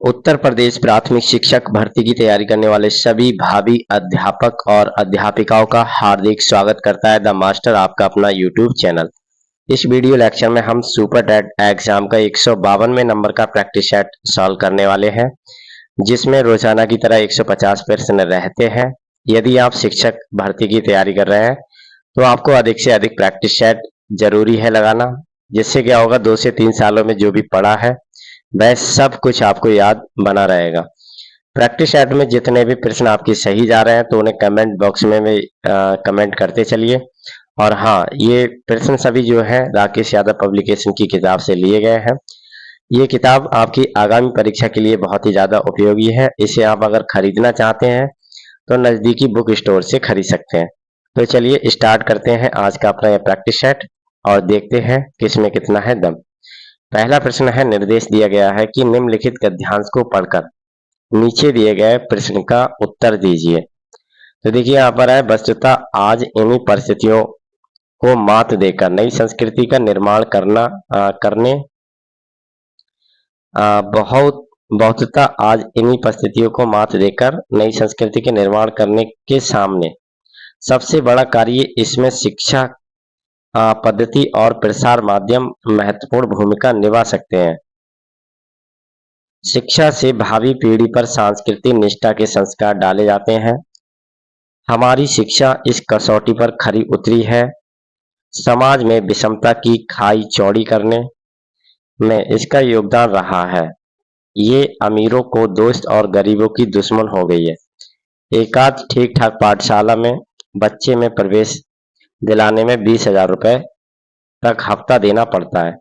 उत्तर प्रदेश प्राथमिक शिक्षक भर्ती की तैयारी करने वाले सभी भावी अध्यापक और अध्यापिकाओं का हार्दिक स्वागत करता है द मास्टर, आपका अपना यूट्यूब चैनल। इस वीडियो लेक्चर में हम सुपर टेट एग्जाम का 152वें नंबर का प्रैक्टिस सेट सॉल्व करने वाले हैं, जिसमें रोजाना की तरह 150 प्रश्न रहते हैं। यदि आप शिक्षक भर्ती की तैयारी कर रहे हैं तो आपको अधिक से अधिक प्रैक्टिस सेट जरूरी है लगाना, जिससे क्या होगा 2 से 3 सालों में जो भी पढ़ा है वह सब कुछ आपको याद बना रहेगा। प्रैक्टिस सेट में जितने भी प्रश्न आपके सही जा रहे हैं तो उन्हें कमेंट बॉक्स में भी कमेंट करते चलिए। और हाँ, ये प्रश्न सभी जो है राकेश यादव पब्लिकेशन की किताब से लिए गए हैं। ये किताब आपकी आगामी परीक्षा के लिए बहुत ही ज्यादा उपयोगी है। इसे आप अगर खरीदना चाहते हैं तो नजदीकी बुक स्टोर से खरीद सकते हैं। तो चलिए स्टार्ट करते हैं आज का अपना यह प्रैक्टिस सेट और देखते हैं किसमें कितना है दम। पहला प्रश्न है, निर्देश दिया गया है कि निम्नलिखित गद्यांश को पढ़कर नीचे दिए गए प्रश्न का उत्तर दीजिए। तो देखिए यहाँ पर है, वस्तुतः आज इन्हीं परिस्थितियों को मात देकर नई संस्कृति का निर्माण करने बहुतः आज इन्हीं परिस्थितियों को मात देकर नई संस्कृति के निर्माण करने के सामने सबसे बड़ा कार्य इसमें शिक्षा पद्धति और प्रसार माध्यम महत्वपूर्ण भूमिका निभा सकते हैं। शिक्षा से भावी पीढ़ी पर सांस्कृतिक निष्ठा के संस्कार डाले जाते हैं। हमारी शिक्षा इस कसौटी पर खरी उतरी है। समाज में विषमता की खाई चौड़ी करने में इसका योगदान रहा है। ये अमीरों को दोस्त और गरीबों की दुश्मन हो गई है। एकाध ठीक ठाक पाठशाला में बच्चे में प्रवेश दिलाने में 20,000 रुपए तक हफ्ता देना पड़ता है।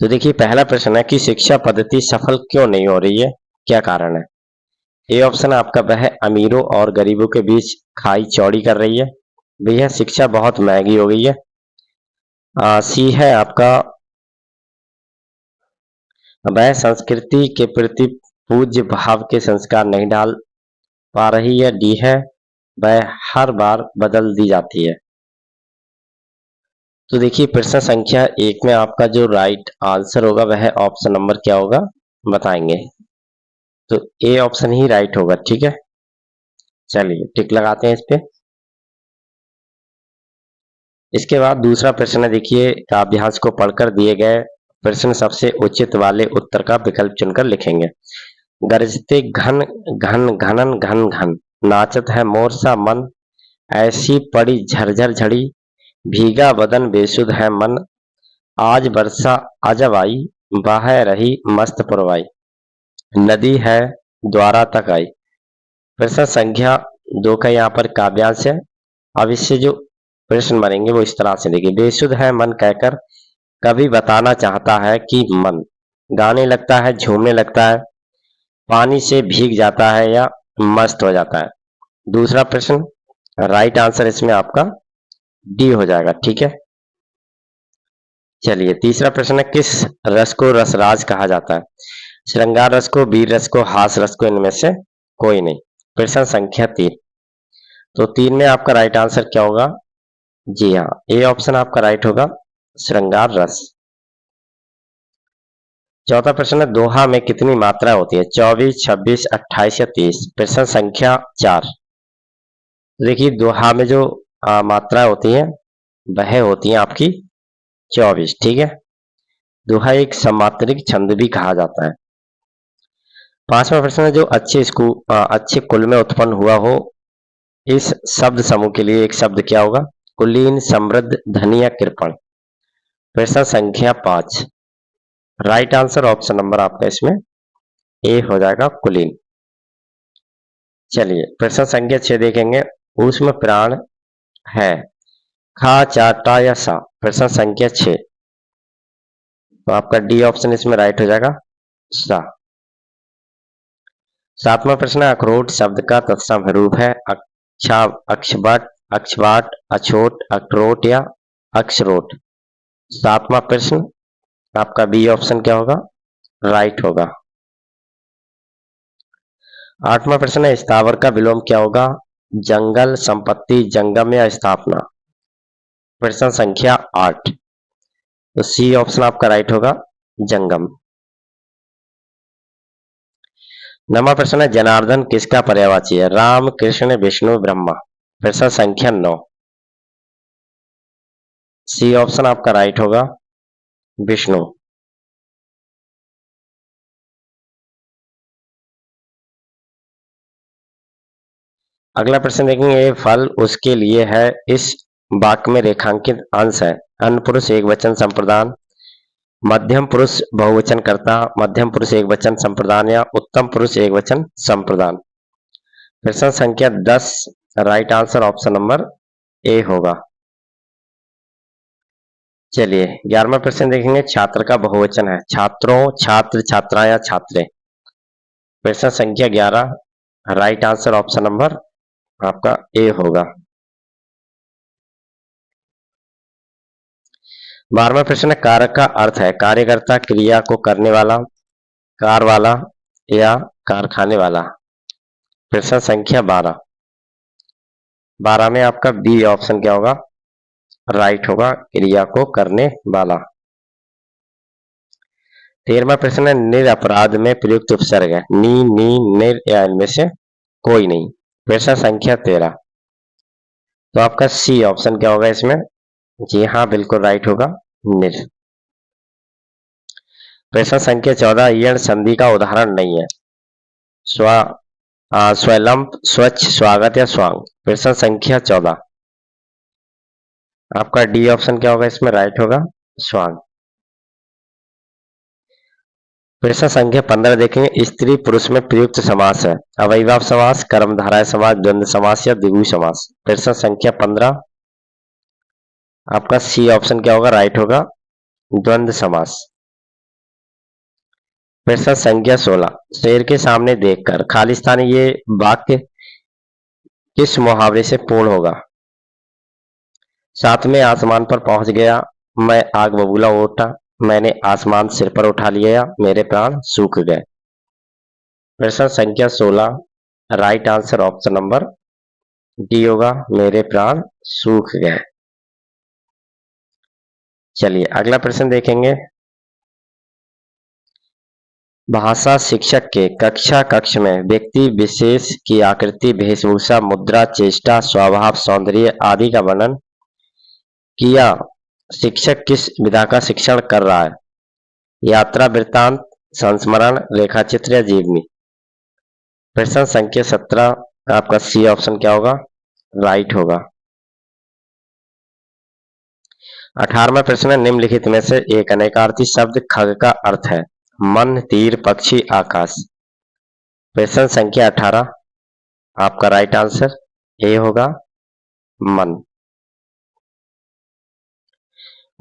तो देखिए पहला प्रश्न है कि शिक्षा पद्धति सफल क्यों नहीं हो रही है, क्या कारण है। ए ऑप्शन आपका वह है, अमीरों और गरीबों के बीच खाई चौड़ी कर रही है। भैया शिक्षा बहुत महंगी हो गई है। सी है आपका, वह संस्कृति के प्रति पूज्य भाव के संस्कार नहीं डाल पा रही है। डी है, वह हर बार बदल दी जाती है। तो देखिए प्रश्न संख्या 1 में आपका जो राइट आंसर होगा वह ऑप्शन नंबर क्या होगा बताएंगे। तो ए ऑप्शन ही राइट होगा, ठीक है। चलिए टिक लगाते हैं इस पे। इसके बाद दूसरा प्रश्न है, देखिए काव्यांश को पढ़कर दिए गए प्रश्न सबसे उचित वाले उत्तर का विकल्प चुनकर लिखेंगे। गरजते घन घन घनन घन घन, नाचत है मोर सा मन, ऐसी पड़ी झरझर झड़ी, भीगा बदन बेसुध है मन, आज वर्षा अजब आई, बह रही मस्त पुरवाई, नदी है द्वारा तक आई। प्रश्न संख्या 2 का यहाँ पर काव्यांश है। अब इससे जो प्रश्न बनेंगे वो इस तरह से देखिए। बेसुध है मन कहकर कभी बताना चाहता है कि मन गाने लगता है, झूमने लगता है, पानी से भीग जाता है या मस्त हो जाता है। दूसरा प्रश्न राइट आंसर इसमें आपका डी हो जाएगा, ठीक है। चलिए तीसरा प्रश्न है, किस रस को रसराज कहा जाता है। श्रृंगार रस को, वीर रस को, हास रस को, इनमें से कोई नहीं। प्रश्न संख्या 3। तो 3 में आपका राइट आंसर क्या होगा। जी हाँ, ए ऑप्शन आपका राइट होगा, श्रृंगार रस। चौथा प्रश्न है, दोहा में कितनी मात्रा होती है। 24, 26, 28 या 30। प्रश्न संख्या 4। देखिए दोहा में जो मात्रा होती है वह होती है आपकी 24, ठीक है। दोहा एक समात्रिक छंद भी कहा जाता है। पांचवा प्रश्न है, जो अच्छे कुल में उत्पन्न हुआ हो, इस शब्द समूह के लिए एक शब्द क्या होगा। कुलीन, समृद्ध, धनी या कृपण। प्रश्न संख्या 5। राइट आंसर ऑप्शन नंबर आपका इसमें ए हो जाएगा, कुलीन। चलिए प्रश्न संख्या 6 देखेंगे। ऊष्म प्राण है, खा, चाटा या सा। प्रश्न संख्या 6। तो आपका डी ऑप्शन इसमें राइट हो जाएगा, सा। सातवां प्रश्न, अखरोट शब्द का तत्सम रूप है। अक्षबाट, अक्षबाट, अछोट, अखरोट या अक्षरोट। सातवां प्रश्न आपका बी ऑप्शन क्या होगा, राइट होगा। आठवां प्रश्न है, स्थावर का विलोम क्या होगा। जंगल, संपत्ति, जंगम या स्थापना। प्रश्न संख्या 8। तो सी ऑप्शन आपका राइट होगा, जंगम। नवा प्रश्न है, जनार्दन किसका पर्यायवाची है? राम, कृष्ण, विष्णु, ब्रह्मा। प्रश्न संख्या 9, सी ऑप्शन आपका राइट होगा, विष्णु। अगला प्रश्न देखेंगे, ये फल उसके लिए है, इस वाक्य में रेखांकित अंश है। अनपुरुष एक वचन संप्रदान, मध्यम पुरुष बहुवचन कर्ता, मध्यम पुरुष एक वचन संप्रदान या उत्तम पुरुष एक वचन संप्रदान। प्रश्न संख्या 10, राइट आंसर ऑप्शन नंबर ए होगा। चलिए 11वां प्रश्न देखेंगे, छात्र का बहुवचन है। छात्रों, छात्र, छात्रा या छात्रे। प्रश्न संख्या 11, राइट आंसर ऑप्शन नंबर आपका ए होगा। 12वां प्रश्न, कारक का अर्थ है कार्यकर्ता, क्रिया को करने वाला, कार वाला या कारखाने वाला। प्रश्न संख्या 12, 12 में आपका बी ऑप्शन क्या होगा, राइट होगा, क्रिया को करने वाला। 13वां प्रश्न है, निरपराध में प्रयुक्त उपसर्ग है। नी, नी, निर या इनमें से कोई नहीं। प्रश्न संख्या 13, तो आपका सी ऑप्शन क्या होगा इसमें? जी हाँ, बिल्कुल राइट होगा, निर। प्रश्न संख्या 14, यण संधि का उदाहरण नहीं है। स्वलंब, स्वच्छ, स्वागत या स्वांग। प्रश्न संख्या 14, आपका डी ऑप्शन क्या होगा इसमें? राइट होगा, स्वांग। प्रश्न संख्या 15 देखेंगे, स्त्री पुरुष में प्रयुक्त समास है। अव्ययीभाव समास, कर्मधारय समास, द्वंद्व समास या द्विगु समास। प्रश्न संख्या 15, आपका सी ऑप्शन क्या होगा? राइट होगा, द्वंद्व समास। प्रश्न संख्या 16, शेर के सामने देखकर खालिस्तान, ये वाक्य किस मुहावरे से पूर्ण होगा? सातवें आसमान पर पहुंच गया, मैं आग बबूला उठा, मैंने आसमान सिर पर उठा लिया, मेरे प्राण सूख गए। प्रश्न संख्या 16, right answer option number D होगा, मेरे प्राण सूख गए। चलिए अगला प्रश्न देखेंगे, भाषा शिक्षक के कक्षा कक्ष में व्यक्ति विशेष की आकृति, वेशभूषा, मुद्रा, चेष्टा, स्वभाव, सौंदर्य आदि का वर्णन किया शिक्षक किस विधा का शिक्षण कर रहा है? यात्रा वृत्तांत, संस्मरण, रेखाचित्र या जीवनी। प्रश्न संख्या 17, आपका सी ऑप्शन क्या होगा? राइट होगा। 18वां प्रश्न, निम्नलिखित में से एक अनेकार्थी शब्द खग का अर्थ है। मन, तीर, पक्षी, आकाश। प्रश्न संख्या 18, आपका राइट आंसर ए होगा, मन।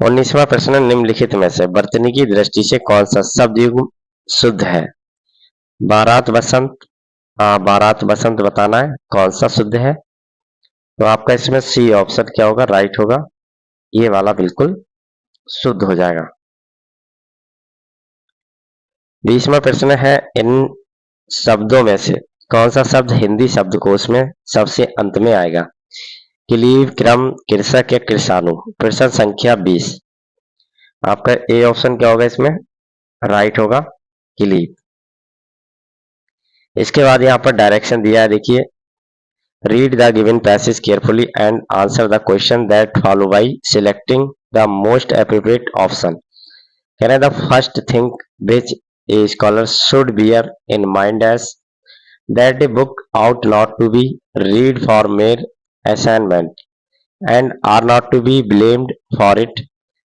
19वां प्रश्न, निम्नलिखित में से वर्तनी की दृष्टि से कौन सा शब्द युग्म शुद्ध है? बारात, बसंत। बारात, बसंत बताना है कौन सा शुद्ध है, तो आपका इसमें सी ऑप्शन क्या होगा? राइट होगा, ये वाला बिल्कुल शुद्ध हो जाएगा। 20वां प्रश्न है, इन शब्दों में से कौन सा शब्द हिंदी शब्दकोश में सबसे अंत में आएगा? क्लीव, क्रम, कृषक या कृषाणु। प्रश्न संख्या 20, आपका ए ऑप्शन क्या होगा इसमें? राइट होगा, क्लीव। इसके बाद यहाँ पर डायरेक्शन दिया है, देखिए, read the given passage carefully and answer the question that follow by selecting the most appropriate option. कहना है, the first thing which a scholar should bear in mind as that a book ought not to be read for mere assignment and are not to be blamed for it.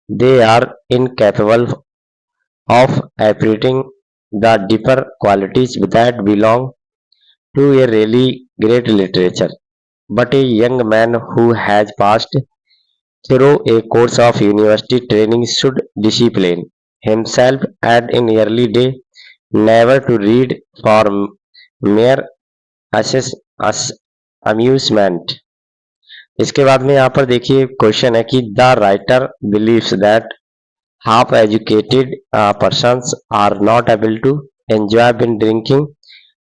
They are incapable of appreciating the deeper qualities that belong to a really great literature. But a young man who has passed through a course of university training should discipline himself at an early day, never to read for mere amusement. इसके बाद में यहाँ पर देखिए question है कि the writer believes that half educated persons are not able to enjoy bin drinking,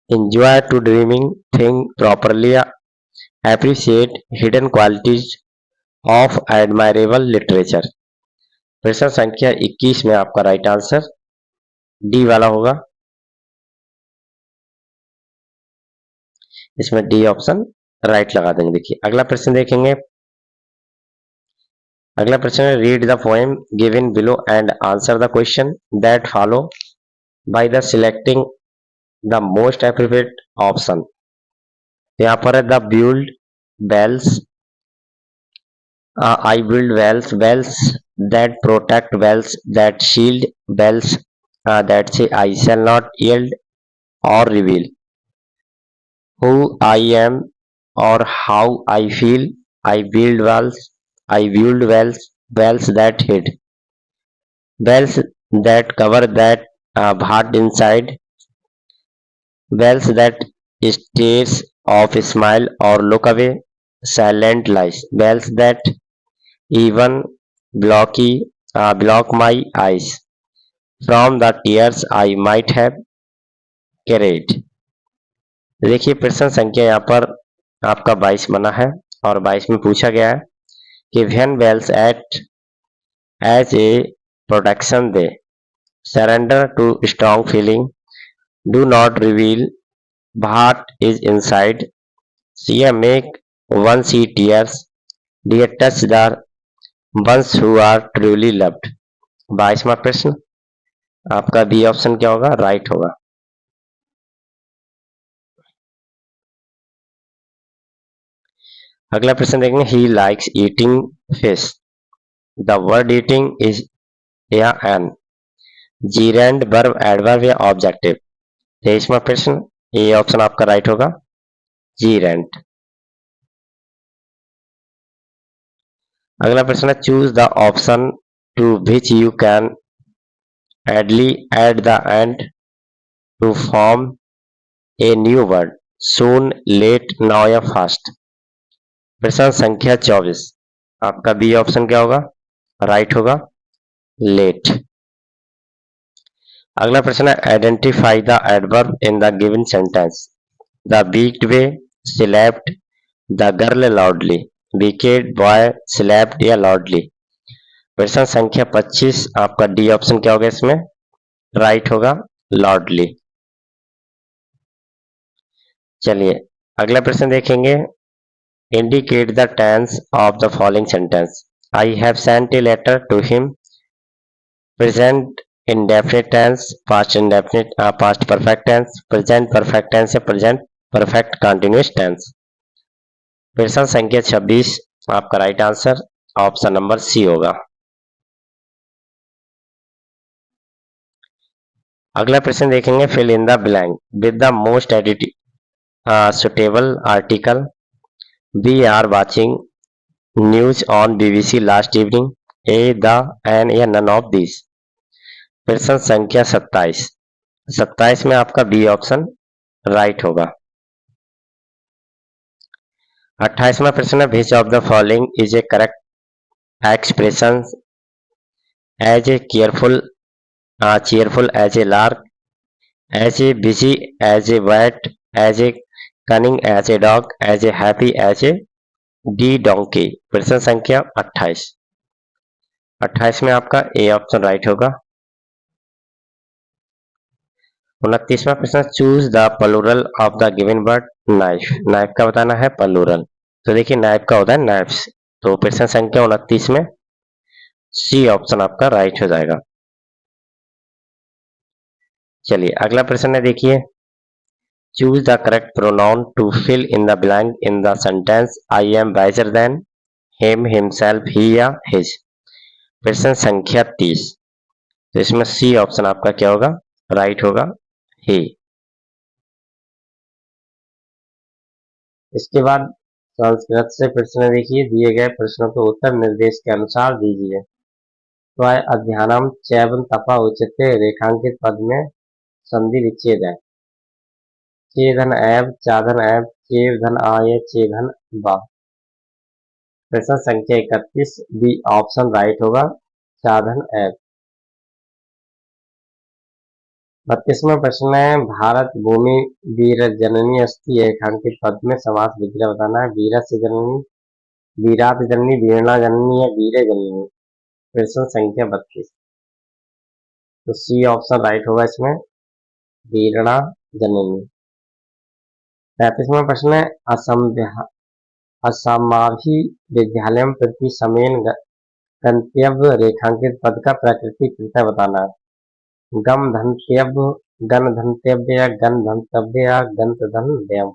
enjoy to dreaming, think properly, appreciate hidden qualities of admirable literature. प्रश्न संख्या 21 में आपका राइट आंसर डी वाला होगा, इसमें डी ऑप्शन राइट लगा देंगे। देखिए अगला प्रश्न देखेंगे। अगला प्रश्न है read the poem given below and answer the question that follow by the selecting the most appropriate option. यहाँ पर है the build bells, I build wells, wells that protect, wells that shield, wells that say I shall not yield or reveal who I am or how I feel. I build wells, I build wells, wells that hid, wells that cover that heart inside, wells that stares off smile or look away, silent lies, wells that even block my eyes from the tears I might have carried। देखिए प्रश्न संख्या यहाँ पर आपका 22 बना है और 22 में पूछा गया है कि when wells act as a protection they surrender to strong feeling, do not reveal what is inside, see make one see tears, dear touch the ones who are truly loved। 22वां प्रश्न आपका बी ऑप्शन क्या होगा? Right होगा। अगला प्रश्न देखेंगे he likes eating fish. The word eating is या N जीरेंड verb adverb या ऑब्जेक्टिव। 23वां प्रश्न ए ऑप्शन आपका राइट होगा, जीरेंड। अगला प्रश्न है choose the option to which you can add ly at the end to form a new word soon late now या fast. प्रश्न संख्या 24 आपका बी ऑप्शन क्या होगा? राइट होगा, लेट। अगला प्रश्न है identify the adverb in the given sentence. The beaked way, slapped, the girl loudly, wicked boy slapped या लाउडली। प्रश्न संख्या 25 आपका डी ऑप्शन क्या होगा? इसमें राइट होगा, लाउडली। चलिए अगला प्रश्न देखेंगे indicate the tense of the following sentence. I have sent a letter to him. Present indefinite tense, past indefinite, past perfect tense, present perfect tense या प्रेजेंट परफेक्ट कंटिन्यूअस टेंस। प्रश्न संख्या 26 आपका right answer option number C होगा। अगला प्रश्न देखेंगे fill in the blank with the most suitable article. We are watching news on BBC last evening, a the an या none of this. प्रश्न संख्या 27 में आपका बी ऑप्शन राइट होगा। 28वां प्रश्न है which of the following is a correct expression as a cheerful as a lark, as a busy as a bat, as a cunning as a dog, as a happy as a donkey। प्रश्न संख्या 28 में आपका A option right होगा। 29वां प्रश्न choose the plural of the given word knife. Knife का बताना है प्लूरल, तो देखिए नाइफ का होता है नाइफ्स, तो प्रश्न संख्या 29 में सी ऑप्शन आपका राइट हो जाएगा। चलिए अगला प्रश्न है देखिए choose the correct pronoun to fill in the blank in the sentence I am wiser than him, himself, he या हिज। प्रश्न संख्या 30, तो इसमें सी ऑप्शन आपका क्या होगा? राइट होगा, ही। इसके बाद संस्कृत से प्रश्न देखिए दिए गए प्रश्नों के उत्तर निर्देश के अनुसार दीजिए। तो अध्यानम चैवन तपा उचित रेखांकित पद में संधि विच्छेद है। चेधन एव, चाधन एव, चेव धन आय, चेधन बा। प्रश्न संख्या 31 बी ऑप्शन राइट होगा, चाधन एव। 32वां प्रश्न है भारत भूमि वीर जननी अस्ति रेखांकित पद में समास विग्रह बताना है। वीर से जननी, वीरात जननी, वीरणा जननी या वीरे जननी। प्रश्न संख्या 32, तो सी ऑप्शन राइट होगा इसमें, वीरणा जननी। 35वां प्रश्न है असमाभि विद्यालय प्रति समेन गंतव्य रेखांकित पद का प्राकृतिक कृत्य बताना है। गम धंतव्य, गण धंतव्य, गण धंतव्य या गंत धन व्यम।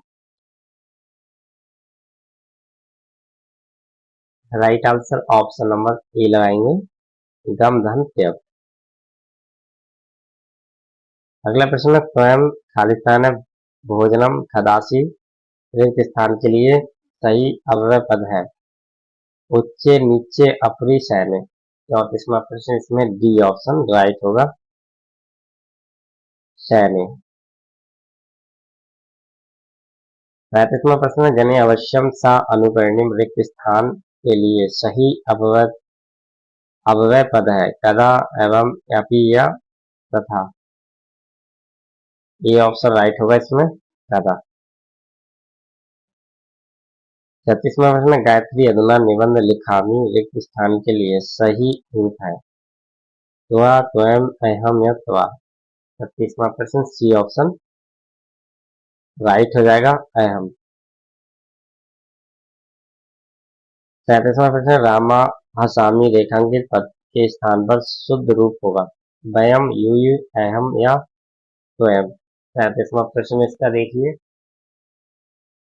Right answer option number A लगाएंगे, गम धंतव्य। अगला प्रश्न है स्वयं खालिस्तान भोजनम खदासी रिक्त स्थान के लिए सही अव्यय पद है। उच्चे, नीचे, अपरी, सैने। 34वां प्रश्न इसमें डी ऑप्शन राइट होगा, सैने। 35वां प्रश्न जने अवश्यम सा अनुकरणीय रिक्त स्थान के लिए सही अव्यय पद है। कदा, एवं, अपि या तथा। ये ऑप्शन राइट होगा इसमें, कदा। 36वां प्रश्न गायत्री अधुना निबंध लिखामी रिक्त स्थान के लिए सही रूप है। त्वा, त्वम, अहम या त्वा। 36वां प्रश्न सी ऑप्शन राइट हो जाएगा, अहम। 37वां प्रश्न रामा हसामी रेखांकित पद के स्थान पर शुद्ध रूप होगा। वयम, यू, अहम या स्वयं। 37वां प्रश्न इसका देखिए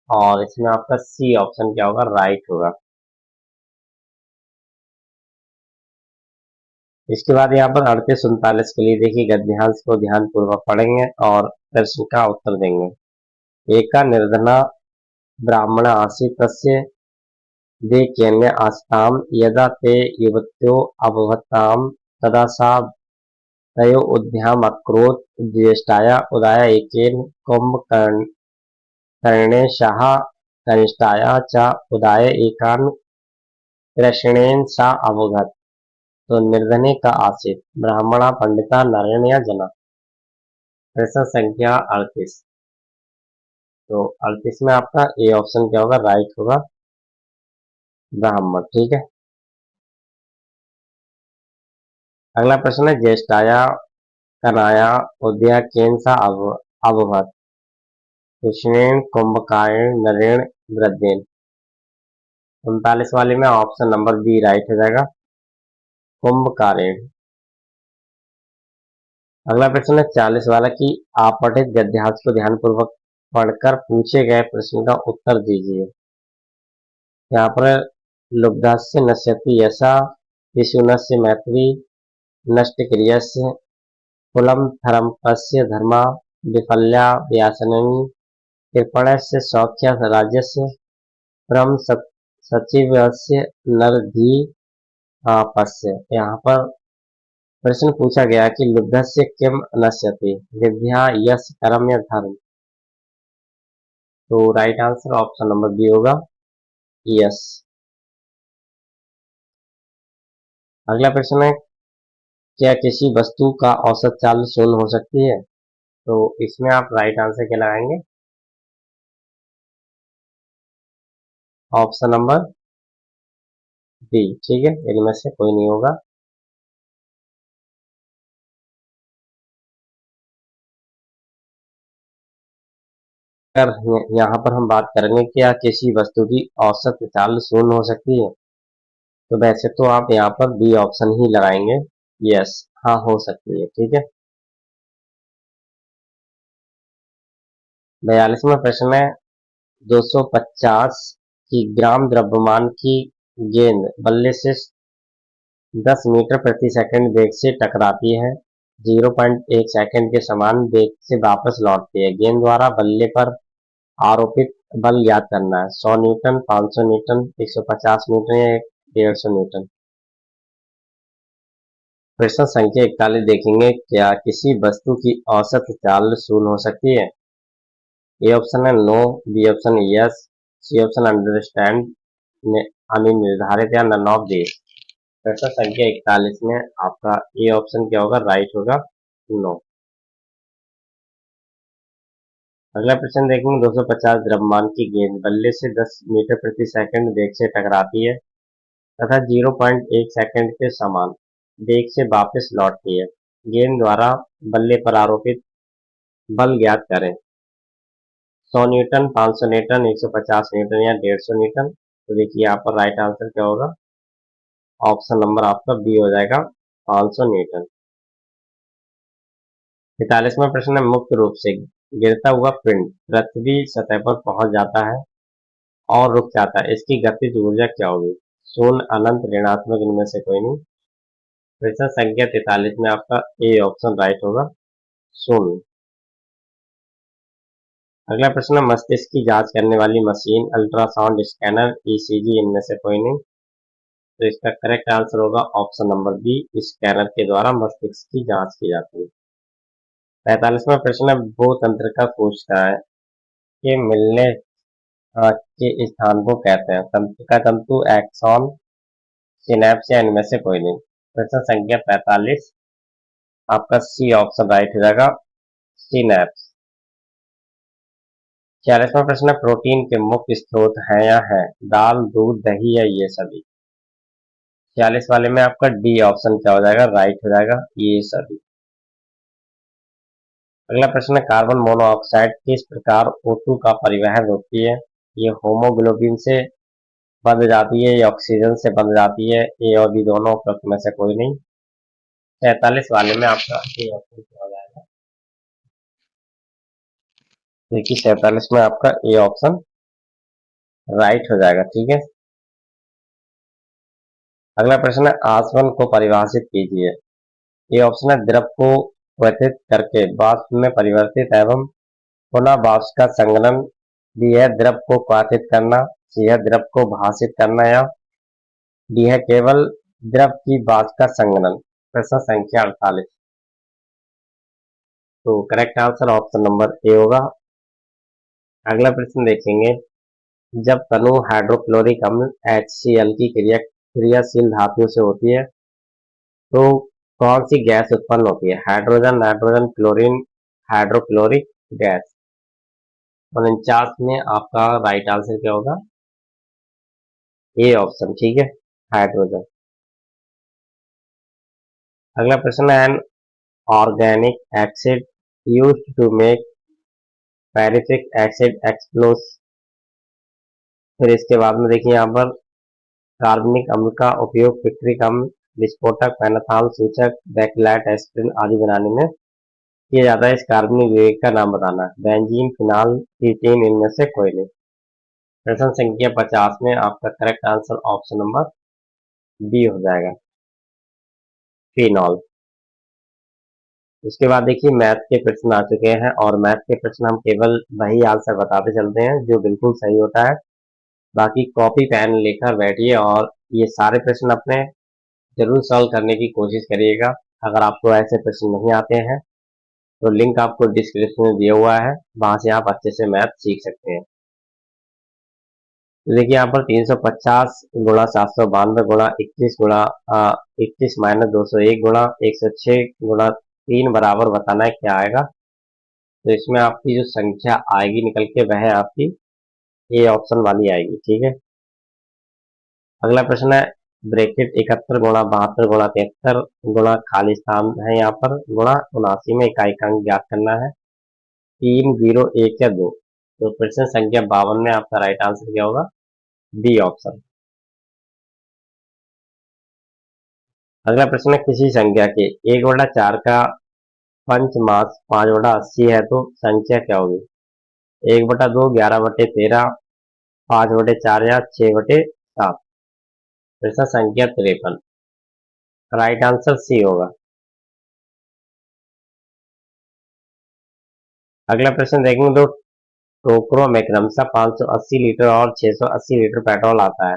और इसमें आपका सी ऑप्शन क्या होगा, राइट होगा। इसके बाद यहाँ पर 38-39 के लिए देखिए गद्यांश को ध्यानपूर्वक पढ़ेंगे और प्रश्न का उत्तर देंगे। एका निर्धना ब्राह्मण आसीतस्य दे केन्य आस्ताम यदा ते युवत्यो अभवताम तदा सा तयो उद्याम अक्रोत ज्येष्ठाया उदाया एकेन कुंभकर्णे शाह कनिष्ठाया च उदाय एकान कृष्णेन सा अवगत। तो निर्धने का आसित ब्राह्मणा पंडिता नारायण या जना। प्रश्न संख्या 38। तो 38 में आपका ए ऑप्शन क्या होगा, राइट होगा, ब्राह्मण। ठीक है। अगला प्रश्न है ज्येष्ठाया कनाया उदया केन सा अवभत कृष्णेन कुंभकायन नरेण वृद्धेन। 39 वाले में ऑप्शन नंबर बी राइट हो जाएगा, कुंभकारेण। अगला प्रश्न है 40 वाला की आपठित गद्यांश को ध्यानपूर्वक पढ़कर पूछे गए प्रश्न का उत्तर दीजिए। यहाँ पर लुब्धस्य नश्यति यशा शिशुनस्य मैत्री नष्ट क्रियस्य कुलम धर्मपस्य धर्मा विफल्या व्यासननी कृपणस्य सौख्य राज्यस्य परम सचिवस्य नरधी पस्य। यहाँ पर प्रश्न पूछा गया कि लुब्धस्य किम नश्यति, विद्या, यश, कर्म या धर्म। तो right answer option number B होगा, यश। अगला प्रश्न है क्या किसी वस्तु का औसत चाल शून्य हो सकती है। तो इसमें आप राइट आंसर क्या लगाएंगे, ऑप्शन नंबर बी। ठीक है, इनमें से कोई नहीं होगा। अगर यहाँ पर हम बात करेंगे क्या किसी वस्तु की औसत चाल शून्य हो सकती है, तो वैसे तो आप यहाँ पर बी ऑप्शन ही लगाएंगे, यस, हाँ हो सकती है। ठीक है। 42वां प्रश्न है 250 की ग्राम द्रव्यमान की गेंद बल्ले से 10 मीटर प्रति सेकंड वेग से टकराती है, 0.1 सेकंड के समान वेग से वापस लौटती है। गेंद द्वारा बल्ले पर आरोपित बल ज्ञात करना है। 100 न्यूटन, 500 न्यूटन, 150 न्यूटन या 150 न्यूटन। प्रश्न संख्या 41 देखेंगे क्या किसी वस्तु की औसत चाल शून्य हो सकती है। ए ऑप्शन है no, B option yes, C option understand निर्धारित या नन ऑफ दिस। प्रश्न संख्या 41 में आपका ए ऑप्शन क्या होगा, राइट होगा, नो। अगला प्रश्न देखेंगे 250 द्रव्यमान की गेंद बल्ले से 10 मीटर प्रति सेकंड वेग से टकराती है तथा 0.1 सेकंड के समान वेग से वापस लौटती है। गेंद द्वारा बल्ले पर आरोपित बल ज्ञात करें। 100 न्यूटन, 500 न्यूटन, 150 न्यूटन या 150 न्यूटन। तो देखिए यहाँ पर राइट आंसर क्या होगा, ऑप्शन नंबर आपका बी हो जाएगा, 500 न्यूटन। 45वां प्रश्न है, मुक्त रूप से गिरता हुआ पिंड पृथ्वी सतह पर पहुंच जाता है और रुक जाता है, इसकी गतिज ऊर्जा क्या होगी? शून्य, अनंत, ऋणात्मक, इनमें से कोई नहीं। प्रश्न संख्या 43 में आपका ए ऑप्शन राइट होगा, शून्य। अगला प्रश्न है, मस्तिष्क की जांच करने वाली मशीन, अल्ट्रासाउंड स्कैनर, ईसीजी, इनमें से कोई नहीं। तो इसका करेक्ट आंसर होगा ऑप्शन नंबर बी, स्कैनर के द्वारा मस्तिष्क की जांच की जाती है। 45वां प्रश्न है, भूतंत्र का पूछता है कि मिलने के स्थान को कहते हैं, तंत्र का तंतु, एक्सॉन, सिनेप्स या इनमें से कोई नहीं। प्रश्न संख्या 45 आपका सी ऑप्शन राइट हो जाएगा, सिनेप्स। 46वां प्रश्न है, प्रोटीन के मुख्य स्रोत हैं या है? दाल, दूध, दही या ये सभी। 46 वाले में आपका डी ऑप्शन क्या हो जाएगा, राइट हो जाएगा, ये सभी। अगला प्रश्न है, कार्बन मोनोऑक्साइड किस प्रकार O2 का परिवहन रोकती है? ये होमोग्लोबिन से बंध जाती है, ये ऑक्सीजन से बंध जाती है, ए और बी दोनों उपरोक्त में से कोई नहीं। 47 वाले में आपका ए ऑप्शन क्या हो जाएगा, देखिए 47 में आपका ए ऑप्शन राइट हो जाएगा, ठीक है। अगला प्रश्न है, आसवन को परिभाषित कीजिए। ये ऑप्शन है, द्रव को क्वथित करके वाष्प में परिवर्तित एवं पुनः वाष्प का संघनन। बी है द्रव को क्वथित करना, सी है द्रव को भाषित करना या डी है केवल द्रव की वाष्प का संघनन। प्रश्न संख्या 48, तो करेक्ट आंसर ऑप्शन नंबर ए होगा। अगला प्रश्न देखेंगे, जब तनु हाइड्रोक्लोरिक अम्ल HCl की क्रियाशील धातुओं से होती है तो कौन सी गैस उत्पन्न होती है? Hydrogen, nitrogen, chlorine, hydrochloric gas. 49 में आपका राइट आंसर क्या होगा, ए ऑप्शन, ठीक है, हाइड्रोजन। अगला प्रश्न है, an organic acid used to make picric acid explosives. फिर इसके बाद में देखिए यहाँ पर कार्बनिक अम्ल का उपयोग पिक्रिक अम्ल, विस्फोटक, पेनथॉल सूचक, बैक्लाइट, एस्पिरिन आदि बनाने में किया जाता है, इस कार्बनिक यौगिक का नाम बताना। बेंजीन, फिनाल, कीटीन, इनमें से कोई नहीं। प्रश्न संख्या 50 में आपका correct answer option number B हो जाएगा, फिनॉल। उसके बाद देखिए मैथ के प्रश्न आ चुके हैं और मैथ के प्रश्न हम केवल वही आंसर बताते चलते हैं जो बिल्कुल सही होता है। बाकी कॉपी पेन लेकर बैठिए और ये सारे प्रश्न अपने जरूर सॉल्व करने की कोशिश करिएगा। अगर आपको ऐसे प्रश्न नहीं आते हैं तो लिंक आपको डिस्क्रिप्शन में दिया हुआ है, वहां से आप अच्छे से मैथ सीख सकते हैं। तो देखिए यहाँ पर 350 गुणा 792 गुणा 21 गुणा 21 माइनस 201 गुणा 106 गुणा 3 बराबर बताना है क्या आएगा। तो इसमें आपकी जो संख्या आएगी निकल के वह है आपकी ए ऑप्शन वाली आएगी, ठीक है। अगला प्रश्न है, ब्रैकेट 71 गुणा 72 गुणा 73 गुणा खाली स्थान है यहाँ पर गुणा 79 में इकाई का अंक ज्ञात करना है, 3, 0, 1 या 2। तो प्रश्न संख्या 52 में आपका राइट आंसर क्या होगा, बी ऑप्शन। अगला प्रश्न है, किसी संख्या के 1/4 का पंचमांश 5/80 है तो संख्या क्या होगी? 1/2, 11/13, 5/4 या 6/7। प्रश्न संख्या 53, राइट आंसर सी होगा। अगला प्रश्न देखेंगे, दो टोकरों में क्रमशः 580 लीटर और 680 लीटर पेट्रोल आता है,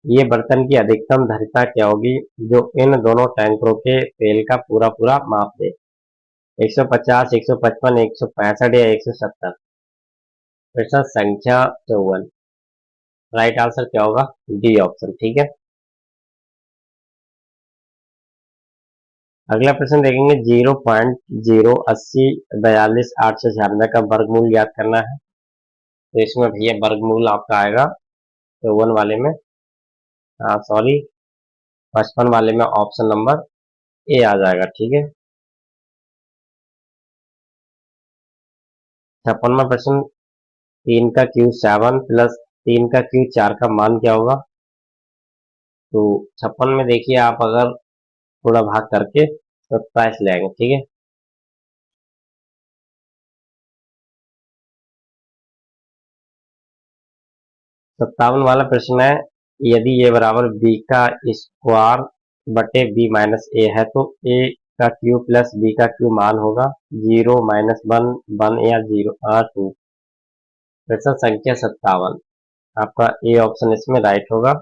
ये बर्तन की अधिकतम धारिता क्या होगी जो इन दोनों टैंकरों के तेल का पूरा पूरा माप दे? 150, 155, 165 या 170। प्रश्न संख्या 54, राइट आंसर क्या होगा, डी ऑप्शन, ठीक है। अगला प्रश्न देखेंगे, 0.08042 का वर्गमूल ज्ञात करना है। तो इसमें भैया वर्गमूल आपका आएगा 54 वाले में, सॉरी 55 वाले में ऑप्शन नंबर ए आ जाएगा, ठीक है। 56वां प्रश्न, 3 का क्यूब 7 प्लस 3 का क्यूब 4 का मान क्या होगा। तो 56 में देखिए आप अगर थोड़ा भाग करके तो 27 ले आएंगे, ठीक है। 57 वाला प्रश्न है, यदि ए बराबर बी का स्क्वायर बटे बी माइनस ए है तो ए का क्यूब प्लस बी का क्यूब मान होगा 0 माइनस 1 1 या 0 2। प्रश्न संख्या 57, आपका ए ऑप्शन इसमें राइट होगा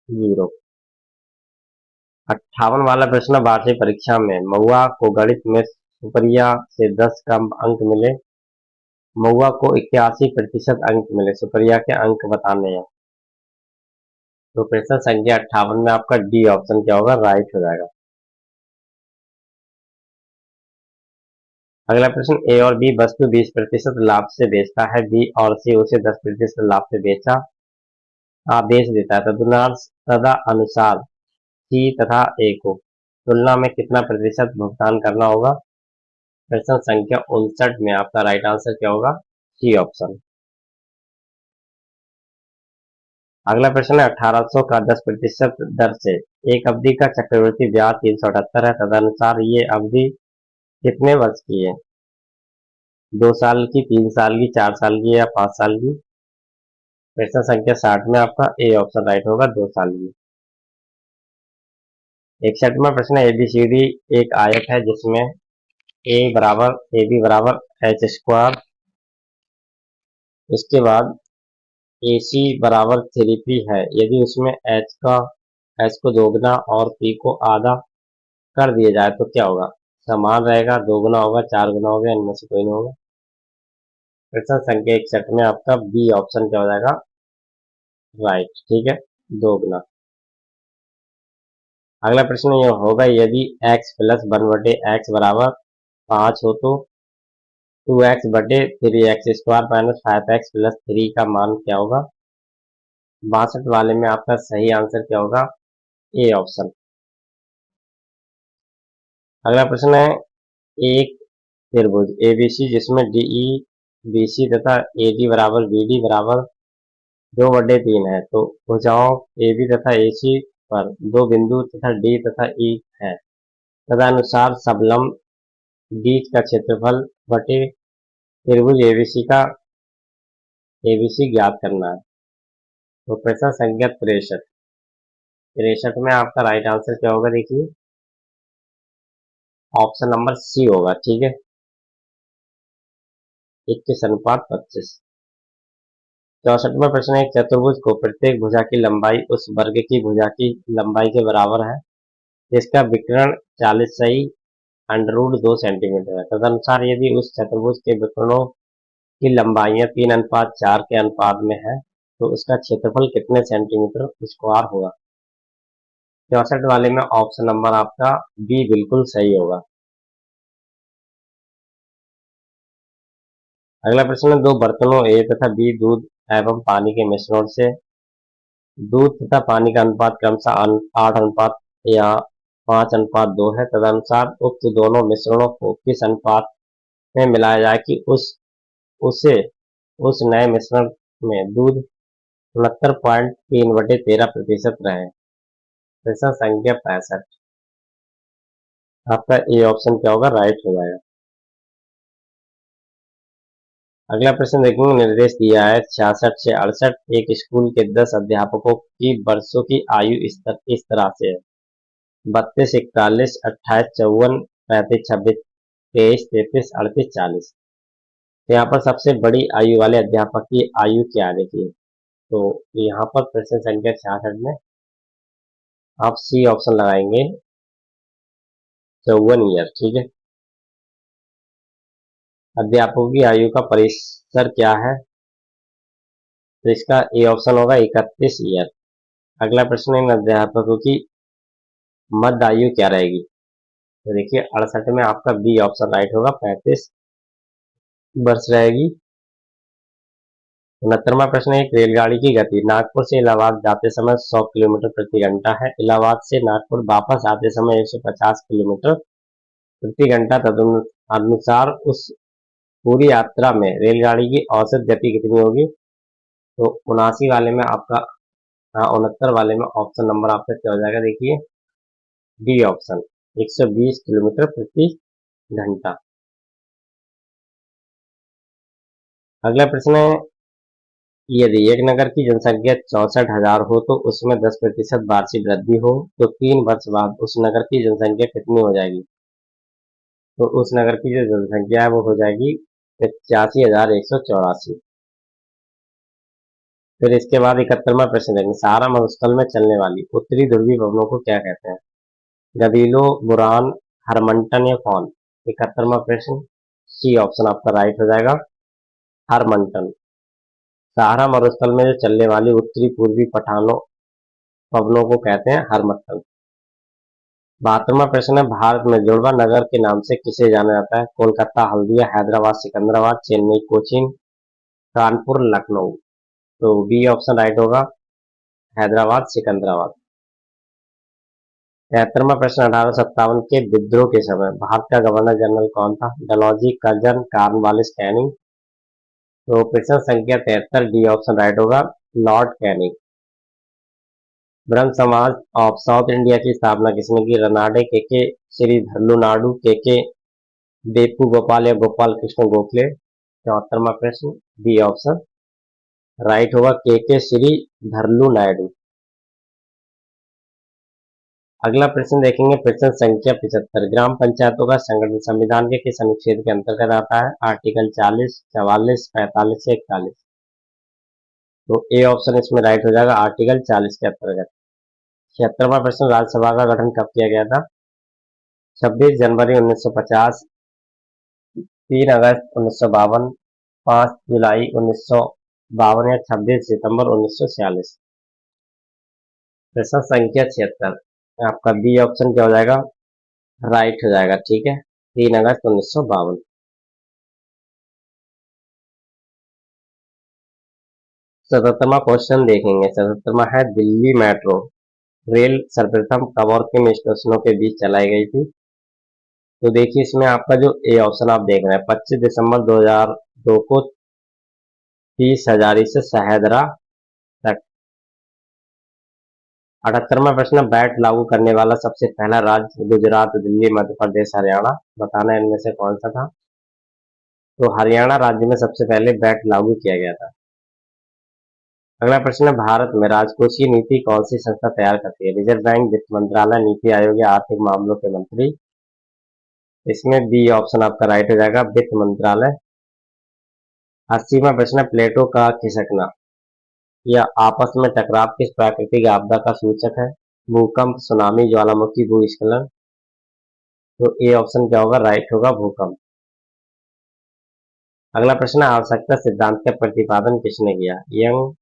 0। 58 वाला प्रश्न, वार्षिक परीक्षा में महुआ को गणित में सुप्रिया से 10 का अंक मिले, महुआ को 81% अंक मिले, सुप्रिया के अंक बताने हैं। तो प्रश्न संख्या 58 में आपका डी ऑप्शन क्या होगा, राइट हो जाएगा। अगला प्रश्न, ए और बी वस्तु 20% लाभ से बेचता है, बी और सी उसे 10% लाभ से बेचा आदेश देता है, तदा अनुसार सी तथा ए को तुलना में कितना प्रतिशत भुगतान करना होगा। प्रश्न संख्या 59 में आपका राइट आंसर क्या होगा, सी ऑप्शन। अगला प्रश्न है, 1800 का 10% दर से एक अवधि का चक्रवृद्धि ब्याज 378 है, तदनुसार ये अवधि कितने वर्ष की है। 2 साल की, 3 साल की, 4 साल की या 5 साल की। प्रश्न संख्या 60 में आपका ए ऑप्शन राइट होगा, 2 साल की। 61वां प्रश्न, एबीसीडी एक आयत है जिसमें ए बी बराबर एच स्क्वायर, इसके बाद AC बराबर 3P है, यदि उसमें एच को दोगुना और P को आधा कर दिया जाए तो क्या होगा। समान रहेगा, दोगुना होगा, 4 गुना होगा, इनमें से कोई नहीं होगा। प्रश्न संख्या 61 में आपका बी ऑप्शन क्या हो जाएगा, राइट, ठीक है, दोगुना। अगला प्रश्न ये होगा, यदि x प्लस 1/x बराबर 5 हो तो 2x बटे 3x square minus 5x plus 3 का मान क्या होगा। 62 वाले में आपका सही आंसर क्या होगा, ए ऑप्शन। अगला प्रश्न है, एक त्रिभुज एबीसी जिसमें डीई बीसी तथा एडी बराबर बीडी बराबर 2/3 है, तो भुजाओं एबी तथा एसी पर 2 बिंदु तथा डी तथा ई है, तदनुसार सबलम्ब डी का क्षेत्रफल बटे त्रिभुज एबीसी ज्ञात करना है। तो प्रश्न संख्या 63 में आपका राइट आंसर क्या होगा, देखिए ऑप्शन नंबर सी होगा, ठीक है, 21:25। 64वां प्रश्न है, एक चतुर्भुज को प्रत्येक भुजा की लंबाई उस वर्ग की भुजा की लंबाई के बराबर है जिसका विकर्ण 40 सही √2 सेंटीमीटर है, तदनुसार यदि उस चतुर्भुज के विकर्णों की लंबाइयां 3:4 के अनुपात में है तो उसका क्षेत्रफल कितने सेंटीमीटर स्क्वायर होगा। 64 वाले में ऑप्शन नंबर आपका बी बिल्कुल सही होगा। अगला प्रश्न है, 2 बर्तनों ए तथा बी दूध एवं पानी के मिश्रण से दूध तथा पानी का अनुपात क्रमशः 8 या 5:2 है, तदनुसार उक्त दोनों मिश्रणों को किस अनुपात में मिलाया जाए कि उस नए मिश्रण में दूध 69.3/13% रहे। प्रश्न संख्या 65, आपका ए ऑप्शन क्या होगा, राइट हो जाएगा। अगला प्रश्न देखेंगे, निर्देश दिया है 66 से 68, एक स्कूल के 10 अध्यापकों की वर्षों की आयु इस तरह से है, 32, 41, 28, 54, 35, 26, 23, 33, 38, 40। तो यहाँ पर सबसे बड़ी आयु वाले अध्यापक की आयु क्या है, देखिए। तो यहाँ पर प्रश्न संख्या 66 में आप सी ऑप्शन लगाएंगे, 54 ईयर, ठीक है। अध्यापकों की आयु का परिसर क्या है, तो इसका ए ऑप्शन होगा 31 ईयर। अगला प्रश्न है, इन अध्यापकों की मध्य आयु क्या रहेगी, तो देखिए 68 में आपका बी ऑप्शन राइट होगा, 35 वर्ष रहेगी। 69वां प्रश्न है, एक रेलगाड़ी की गति नागपुर से इलाहाबाद जाते समय 100 किलोमीटर प्रति घंटा है, इलाहाबाद से नागपुर वापस आते समय 150 किलोमीटर प्रति घंटा, तदनुसार उस पूरी यात्रा में रेलगाड़ी की औसत गति कितनी होगी? तो 79 वाले में आपका 69 वाले में ऑप्शन नंबर आपका क्या हो जाएगा? देखिए डी ऑप्शन 120 किलोमीटर प्रति घंटा। अगला प्रश्न है, यदि एक नगर की जनसंख्या 64,000 हो तो उसमें 10% वार्षिक वृद्धि हो तो 3 वर्ष बाद उस नगर की जनसंख्या कितनी हो जाएगी? तो उस नगर की जो जनसंख्या है वो हो जाएगी 85,184। फिर इसके बाद 71वां प्रश्न देखेंगे, सहारा मरुस्थल में चलने वाली उत्तरी ध्रुवीय भवनों को क्या कहते हैं? गदीलो, बुरान, हरमंटन या फॉन? 71वां प्रश्न सी ऑप्शन आपका राइट हो जाएगा, हरमंटन। सहारा मरुस्थल में जो चलने वाली उत्तरी पूर्वी पठानों भवनों को कहते हैं हरमंटन। 72वां प्रश्न है, भारत में जुड़वा नगर के नाम से किसे जाना जाता है? कोलकाता, हल्दिया, हैदराबाद, सिकंदराबाद, चेन्नई, कोचीन, कानपुर, लखनऊ? तो बी ऑप्शन राइट होगा, हैदराबाद, सिकंदराबाद। 73वां प्रश्न, 1857 के विद्रोह के समय भारत का गवर्नर जनरल कौन था? Dalhousie, Curzon, Cornwallis, Canning? तो प्रश्न संख्या 73 डी ऑप्शन राइट होगा, लॉर्ड कैनिंग। ब्रह्म समाज ऑफ साउथ इंडिया की स्थापना किसने की? रनाडे, के श्री धरलू नाडू, के बेपू गोपाल या गोपाल कृष्ण गोखले? 74वां प्रश्न बी ऑप्शन राइट होगा, के श्री धरलू नायडू। अगला प्रश्न देखेंगे, प्रश्न संख्या 75, ग्राम पंचायतों का संगठन संविधान के किस अनुच्छेद के अंतर्गत आता है? आर्टिकल 40, 44, 45 से 41? तो ए ऑप्शन इसमें राइट हो जाएगा, आर्टिकल 40 के अंतर्गत। 76वां प्रश्न, राज्यसभा का गठन कब किया गया था? 26 जनवरी 1950, 3 अगस्त 1952, 5 जुलाई 1952 या 26 सितंबर 1946? प्रश्न संख्या 76 आपका बी ऑप्शन क्या हो जाएगा? राइट हो जाएगा, ठीक है, 3 अगस्त 1952। 77वां क्वेश्चन देखेंगे, 77वां है, दिल्ली मेट्रो रेल सर्वप्रथम कब और किन स्टेशनों के बीच चलाई गई थी? तो देखिए इसमें आपका जो ए ऑप्शन आप देख रहे हैं, 25 दिसंबर 2002 को 30 हजारी से शहदरा तक। 78वां प्रश्न, बैट लागू करने वाला सबसे पहला राज्य गुजरात, दिल्ली, मध्य प्रदेश, हरियाणा? बताना है इनमें से कौन सा था? तो हरियाणा राज्य में सबसे पहले बैट लागू किया गया था। अगला प्रश्न है, भारत में राजकोषीय नीति कौन सी संस्था तैयार करती है? रिजर्व बैंक, वित्त मंत्रालय, नीति आयोग या आर्थिक मामलों के मंत्री? इसमें बी ऑप्शन आपका राइट हो जाएगा, वित्त मंत्रालय। 80वां प्रश्न, प्लेटो का खिसकना या आपस में टकराव किस प्राकृतिक आपदा का सूचक है? भूकंप, सुनामी, ज्वालामुखी, भूस्खलन? तो ए ऑप्शन क्या होगा? राइट होगा, भूकंप। अगला प्रश्न, आवश्यकता सिद्धांत का प्रतिपादन किसने किया? यंग,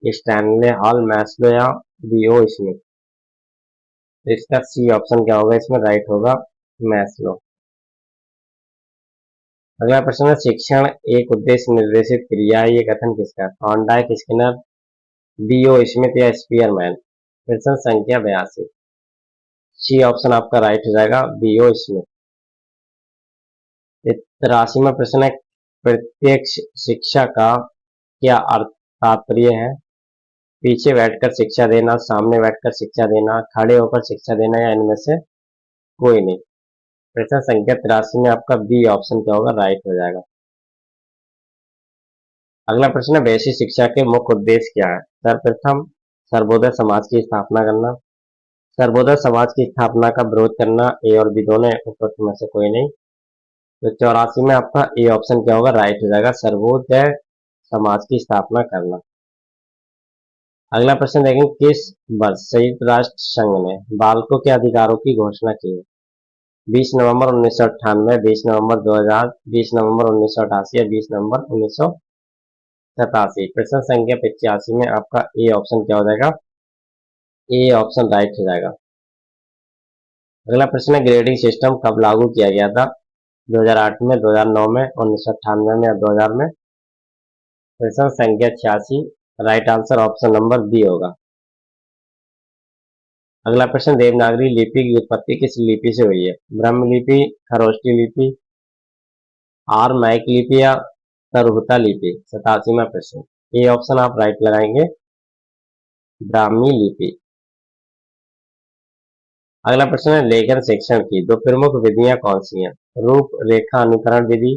स्टैनले, हॉल, मैस्लो या बीओ स्मिथ? तो इसका सी ऑप्शन क्या होगा? इसमें राइट होगा, मैस्लो। अगला प्रश्न है, शिक्षण एक उद्देश्य निर्देशित क्रिया है, ये कथन किसका? थॉर्नडाइक, स्किनर, बीओ स्मिथ या स्पीयरमैन? प्रश्न संख्या 82, सी ऑप्शन आपका राइट हो जाएगा, बीओ स्मिथ। 83वां प्रश्न है, प्रत्यक्ष शिक्षा का क्या अर्थ तात्पर्य है? पीछे बैठकर शिक्षा देना, सामने बैठकर शिक्षा देना, खड़े होकर शिक्षा देना या इनमें से कोई नहीं? प्रश्न संख्या 83 में आपका बी ऑप्शन क्या होगा? राइट हो जाएगा। अगला प्रश्न है, वैश्विक शिक्षा के मुख्य उद्देश्य क्या है? सर्वप्रथम सर्वोदय समाज की स्थापना करना, सर्वोदय समाज की स्थापना का विरोध करना, ए और बी दोनों उपरोक्त में से कोई नहीं? तो 84 में आपका ए ऑप्शन क्या होगा? राइट हो जाएगा, सर्वोदय समाज की स्थापना करना। अगला प्रश्न देखेंगे, किस वर्ष संयुक्त राष्ट्र संघ ने बालकों के अधिकारों की घोषणा की है? 20 नवंबर 1998, 20 नवंबर 2000, 20 नवंबर 1988 या 20 नवंबर 1987? प्रश्न संख्या 85 में आपका ए ऑप्शन क्या हो जाएगा? ए ऑप्शन राइट हो जाएगा। अगला प्रश्न है, ग्रेडिंग सिस्टम कब लागू किया गया था? 2008 में, 2009 में, 1998 में या 2000 में? प्रश्न संख्या 86, right answer option number B होगा। अगला प्रश्न, देवनागरी लिपि की उत्पत्ति किस लिपि से हुई है? ब्रह्म लिपि, खरोष्टी लिपि, आर मैक लिपि या तरुहता लिपि? 87वां प्रश्न। ए ऑप्शन आप राइट लगाएंगे, ब्राह्मी लिपि। अगला प्रश्न है लेखन शिक्षण की दो प्रमुख विधियां कौन सी हैं? रूप रेखा अनुकरण विधि,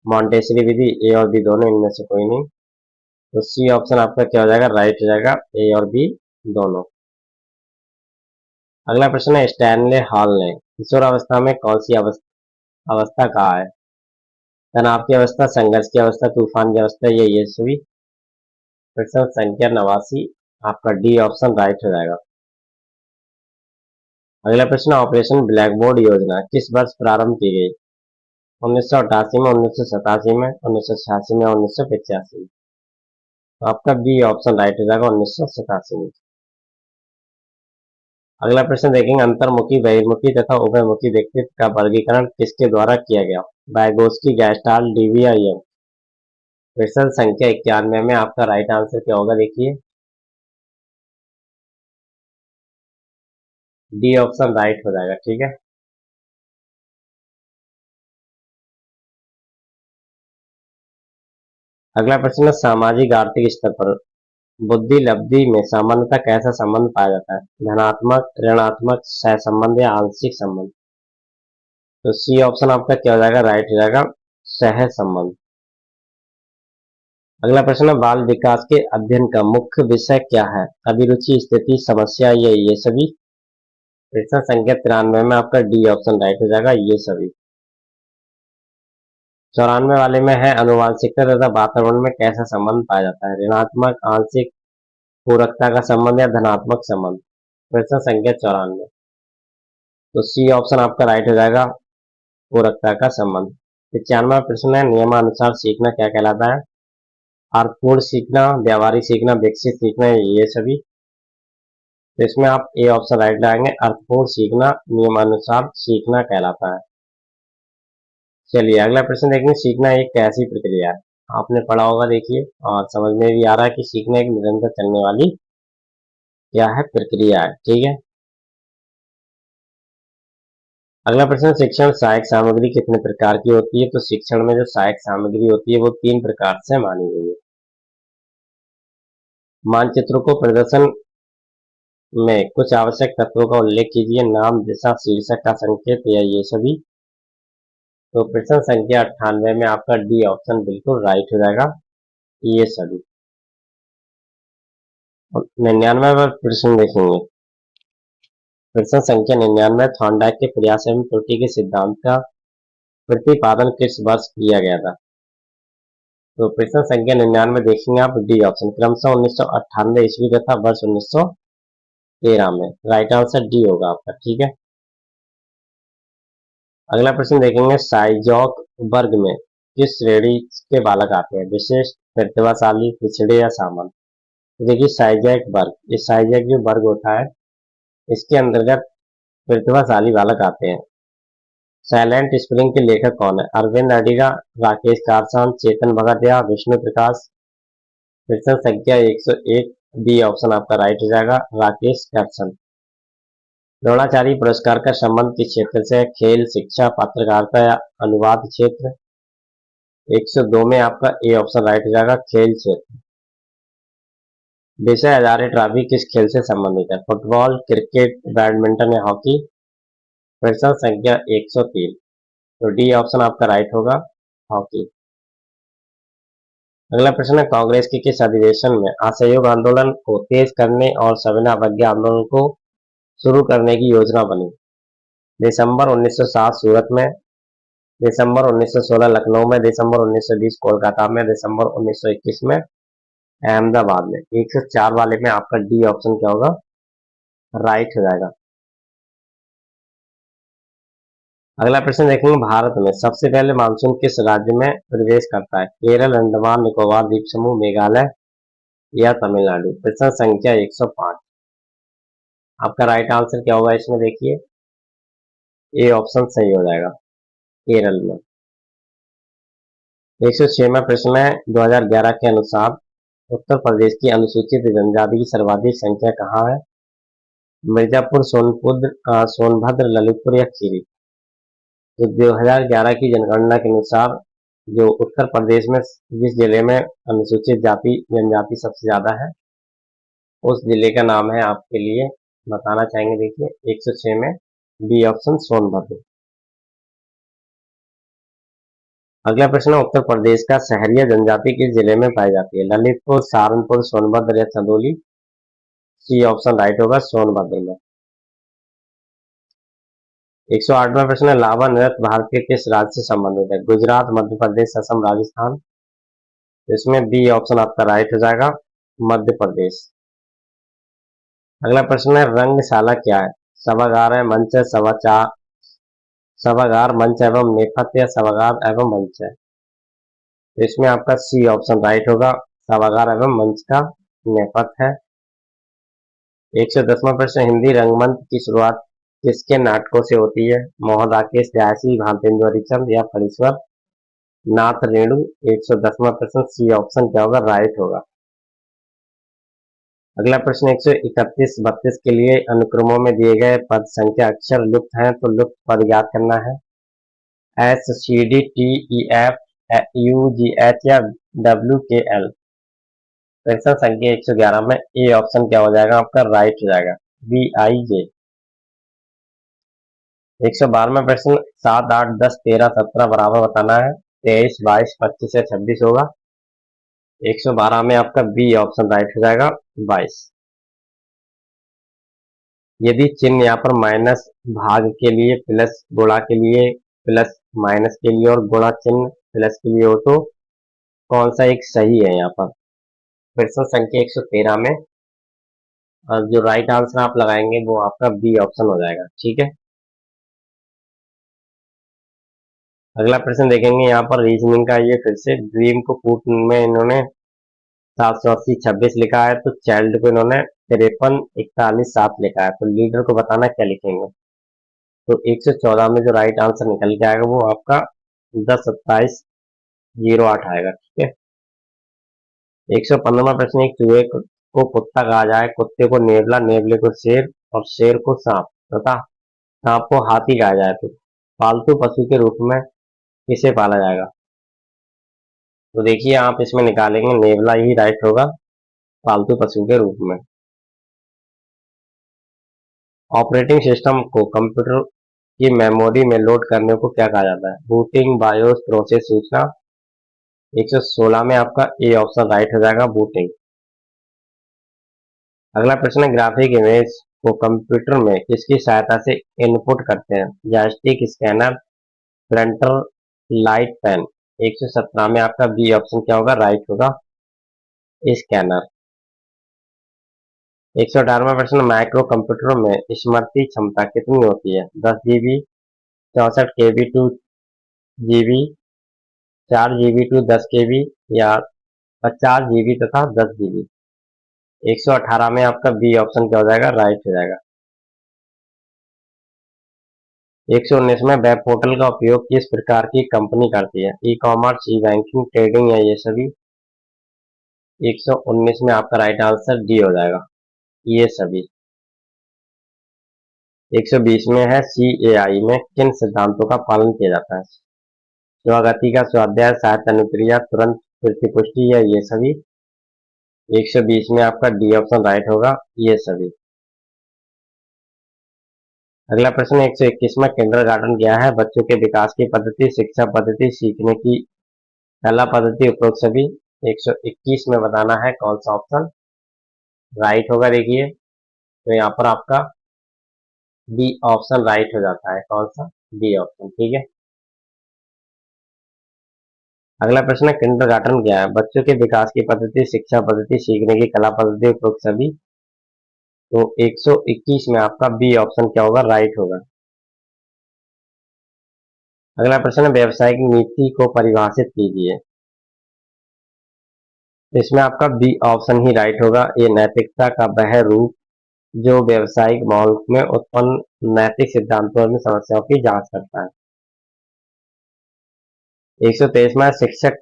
मॉन्टेसरी विधि, ए और बी दोनों, इनमें से कोई नहीं। तो सी ऑप्शन आपका क्या हो जाएगा, राइट हो जाएगा, ए और बी दोनों। अगला प्रश्न है स्टैनले हॉल ने किशोरावस्था में कौन सी अवस्था कहा है? तनाव की अवस्था, संघर्ष की अवस्था, तूफान की अवस्था, ये सभी। प्रश्न संख्या 89, आपका डी ऑप्शन राइट हो जाएगा। अगला प्रश्न ऑपरेशन ब्लैक बोर्ड योजना किस वर्ष प्रारंभ की गई? 1988 में, 1987 में, 1986 में, 1985 में। तो आपका बी ऑप्शन राइट हो जाएगा, 1987 में। अगला प्रश्न देखेंगे अंतर्मुखी, बहिर्मुखी तथा उभयमुखी व्यक्तित्व का वर्गीकरण किसके द्वारा किया गया? वाइगोस्की, गैस्टाल्ट, डीवी या यंग? प्रश्न संख्या 91 में आपका राइट आंसर क्या होगा, देखिए डी ऑप्शन राइट हो जाएगा, ठीक है। अगला प्रश्न है सामाजिक आर्थिक स्तर पर बुद्धि लब्धि में सामान्यतः कैसा संबंध पाया जाता है? धनात्मक, ऋणात्मक, सहसंबंध या आंशिक संबंध? तो सी ऑप्शन आपका क्या हो जाएगा, राइट हो जाएगा, सह संबंध। अगला प्रश्न है बाल विकास के अध्ययन का मुख्य विषय क्या है? अभिरुचि, स्थिति, समस्या या ये सभी? प्रश्न संख्या 93 में आपका डी ऑप्शन राइट हो जाएगा, ये सभी। 94 वाले में है अनुवांशिकता तथा वातावरण में कैसा संबंध पाया जाता है? ऋणात्मक, आंशिक, पूरकता का संबंध या धनात्मक संबंध? प्रश्न संख्या 94। तो सी ऑप्शन आपका राइट हो जाएगा, पूरकता का संबंध। 95वां प्रश्न है नियमानुसार सीखना क्या कहलाता है? अर्थपूर्ण सीखना, व्यावहारिक सीखना, विकसित सीखना, ये सभी। तो इसमें आप ए ऑप्शन राइट लगाएंगे, अर्थपूर्ण सीखना नियमानुसार सीखना कहलाता है। चलिए अगला प्रश्न देखेंगे सीखना एक कैसी प्रक्रिया है? आपने पढ़ा होगा देखिए, और समझ में भी आ रहा है कि सीखना एक निरंतर चलने वाली क्या है, प्रक्रिया है, ठीक है। अगला प्रश्न शिक्षण सहायक सामग्री कितने प्रकार की होती है? तो शिक्षण में जो सहायक सामग्री होती है वो 3 प्रकार से मानी गई है। मानचित्रों को प्रदर्शन में कुछ आवश्यक तत्वों का उल्लेख कीजिए, नाम, दिशा, शीर्षक का संकेत या ये सभी। तो प्रश्न संख्या 98 में आपका डी ऑप्शन बिल्कुल राइट हो जाएगा, ये सभी। 99वां प्रश्न देखेंगे, प्रश्न संख्या 99 थॉर्नडाइक के प्रयास एवं त्रुटि के सिद्धांत का प्रतिपादन किस वर्ष किया गया था? तो प्रश्न संख्या 99 देखेंगे आप डी ऑप्शन क्रमशः 1998 ईस्वी तथा वर्ष 1913 में। राइट आंसर डी होगा आपका, ठीक है। अगला प्रश्न देखेंगे साइजॉक वर्ग में किस श्रेणी के बालक आते हैं? विशिष्ट, प्रतिभाशाली, पिछड़े या सामान्य? तो देखिए साइजैक वर्ग, ये साइजैक जो वर्ग होता है इसके अंतर्गत प्रतिभाशाली बालक आते हैं। साइलेंट स्प्रिंग के लेखक कौन है? अरविंद अडिगा, राकेश कारसान, चेतन भगत या विष्णु प्रकाश? प्रश्न संख्या 101 बी ऑप्शन आपका राइट हो जाएगा, राकेश कारसान। द्रोणाचार्य पुरस्कार का संबंध किस क्षेत्र से है? खेल, शिक्षा, पत्रकारिता या अनुवाद क्षेत्र? 102 में आपका ए ऑप्शन राइट हो जाएगा, खेल क्षेत्र। विजय हजारे ट्रॉफी किस खेल से संबंधित है? फुटबॉल, क्रिकेट, बैडमिंटन या हॉकी? प्रश्न संख्या 103, तो डी ऑप्शन आपका राइट होगा, हॉकी। अगला प्रश्न है कांग्रेस के किस अधिवेशन में असहयोग आंदोलन को तेज करने और सविनय अवज्ञा आंदोलन को शुरू करने की योजना बनी? दिसंबर 1907 सूरत में, दिसंबर 1916 लखनऊ में, दिसंबर 1920 कोलकाता में, दिसंबर 1921 में अहमदाबाद में। 104 वाले में आपका डी ऑप्शन क्या होगा, राइट हो जाएगा। अगला प्रश्न देखेंगे भारत में सबसे पहले मानसून किस राज्य में प्रवेश करता है? केरल, अंडमान निकोबार द्वीप समूह, मेघालय या तमिलनाडु? प्रश्न संख्या 105, आपका राइट आंसर क्या होगा इसमें, देखिए ए ऑप्शन सही हो जाएगा, केरल में। 106वां प्रश्न है 2011 के अनुसार उत्तर प्रदेश की अनुसूचित जनजाति की सर्वाधिक संख्या कहाँ है? मिर्जापुर, सोनभद्र, ललितपुर या खीरी? तो 2011 की जनगणना के अनुसार जो उत्तर प्रदेश में जिस जिले में अनुसूचित जाति जनजाति सबसे ज्यादा है, उस जिले का नाम है आपके लिए बताना चाहेंगे। देखिए 106 में बी ऑप्शन सोनभद्र। अगला प्रश्न है, उत्तर प्रदेश का शहरिया जनजाति किस जिले में पाई जाती है? ललितपुर, सहारनपुर, सोनभद्र या चंदौली? सी ऑप्शन राइट होगा, सोनभद्र में। 108वां प्रश्न है, लावा नृत्य भारत के किस राज्य से संबंधित है? गुजरात, मध्य प्रदेश, असम, राजस्थान? इसमें बी ऑप्शन आपका राइट हो जाएगा, मध्य प्रदेश। अगला प्रश्न है, रंगशाला क्या है? सभागार है, मंच है, सभागार, मंच एवं नेपथ्य, सभागार एवं मंच है? तो इसमें आपका सी ऑप्शन राइट होगा, सभागार एवं मंच का नेपथ्य है। 110वां प्रश्न, हिंदी रंगमंच की शुरुआत किसके नाटकों से होती है? मोहन राकेश, जयश्री, भानतेंदु हरिश्चंद्र या फणीश्वर नाथ रेणु? 110वां प्रश्न सी ऑप्शन क्या होगा, राइट होगा। अगला प्रश्न 131-32 के लिए अनुक्रमों में दिए गए पद संख्या अक्षर लुप्त हैं, तो लुप्त पद ज्ञात करना है। S, C, D, T, E, F, U, G, H या डब्ल्यू, के, एल? प्रश्न संख्या 111 में ए ऑप्शन क्या हो जाएगा आपका, राइट हो जाएगा, बी, आई, जे। 112वां प्रश्न 7, 8, 10, 13, 17 बराबर बताना है। 23, 22, 25 या 26 होगा। 112 में आपका बी ऑप्शन राइट हो जाएगा, 22। यदि चिन्ह यहाँ पर माइनस भाग के लिए प्लस, गुणा के लिए प्लस, माइनस के लिए और गुणा चिन्ह प्लस के लिए हो, तो कौन सा एक सही है यहाँ पर? प्रश्न संख्या 113 में जो राइट आंसर आप लगाएंगे वो आपका बी ऑप्शन हो जाएगा। ठीक है, अगला प्रश्न देखेंगे यहाँ पर रीजनिंग का। ये फिर से ड्रीम को पूर्ण में इन्होंने 780 26 लिखा है, तो चाइल्ड को इन्होंने 53 41 7 लिखा है, तो लीडर को बताना क्या लिखेंगे। तो 114 में जो राइट आंसर निकल के आएगा वो आपका 10 27 08 आएगा। ठीक है, 115वां प्रश्न, एक चूहे को कुत्ता कहा जाए, कुत्ते को नेवला, नेवले को शेर और शेर को सांप तथा सांप को हाथी कहा जाए, तो पालतू पशु के रूप में किसे पाला जाएगा? तो देखिए आप इसमें निकालेंगे, नेवला ही राइट होगा पालतू पशु के रूप में। ऑपरेटिंग सिस्टम को कंप्यूटर की मेमोरी में लोड करने को क्या कहा जाता है? बूटिंग, बायोस, प्रोसेस, सूचना? 116 में आपका ए ऑप्शन राइट हो जाएगा, बूटिंग। अगला प्रश्न है, ग्राफिक इमेज को कंप्यूटर में किसकी सहायता से इनपुट करते हैं? Joystick, scanner, printer, light, pen? 117 में आपका बी ऑप्शन क्या होगा, राइट होगा, स्कैनर। 118वां प्रश्न, माइक्रो कंप्यूटर में स्मृति क्षमता कितनी होती है? 10 GB, 64 KB to GB, 4 GB to 10 KB या 50 GB तथा 10 GB? 118 में आपका बी ऑप्शन क्या हो जाएगा, राइट हो जाएगा। 119 में वेब पोर्टल का उपयोग किस प्रकार की कंपनी करती है? ई कॉमर्स, ई बैंकिंग, ट्रेडिंग या ये सभी? 119 में आपका राइट आंसर डी हो जाएगा, ये सभी। 120 में है, CAI में किन सिद्धांतों का पालन किया जाता है? स्वगति का स्वाध्याय, साहित्य अनुक्रिया, तुरंत प्रतिपुष्टि या ये सभी? 120 में आपका डी ऑप्शन राइट होगा, ये सभी। अगला प्रश्न 121 में किंडरगार्टन क्या है? बच्चों के विकास की पद्धति, शिक्षा पद्धति, सीखने की कला पद्धति, उपरोक्त सभी? 121 में बताना है कौन सा ऑप्शन राइट होगा। देखिए तो यहाँ पर आपका बी ऑप्शन राइट हो जाता है, कौन सा, बी ऑप्शन। ठीक है, अगला प्रश्न है, किंडरगार्टन क्या है? बच्चों के विकास की पद्धति, शिक्षा पद्धति, सीखने की कला पद्धति, उपरोक्त सभी? तो 121 में आपका बी ऑप्शन क्या होगा, राइट होगा। अगला प्रश्न है, व्यवसायिक नीति को परिभाषित कीजिए। इसमें आपका बी ऑप्शन ही राइट होगा, ये नैतिकता का वह रूप जो व्यवसायिक माहौल में उत्पन्न नैतिक सिद्धांतों में समस्याओं की जांच करता है। 123 में शिक्षक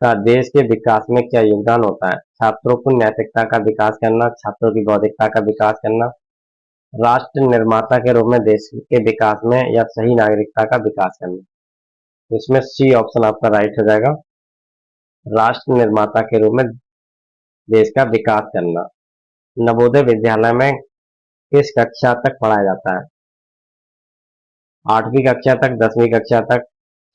का देश के विकास में क्या योगदान होता है? छात्रों को नैतिकता का विकास करना, छात्रों की बौद्धिकता का विकास करना, राष्ट्र निर्माता के रूप में देश के विकास में या सही नागरिकता का विकास करना? इसमें सी ऑप्शन आपका राइट हो जाएगा। राष्ट्र निर्माता के रूप में देश का विकास करना। नवोदय विद्यालय में किस कक्षा तक पढ़ाया जाता है? 8वीं कक्षा तक, 10वीं कक्षा तक,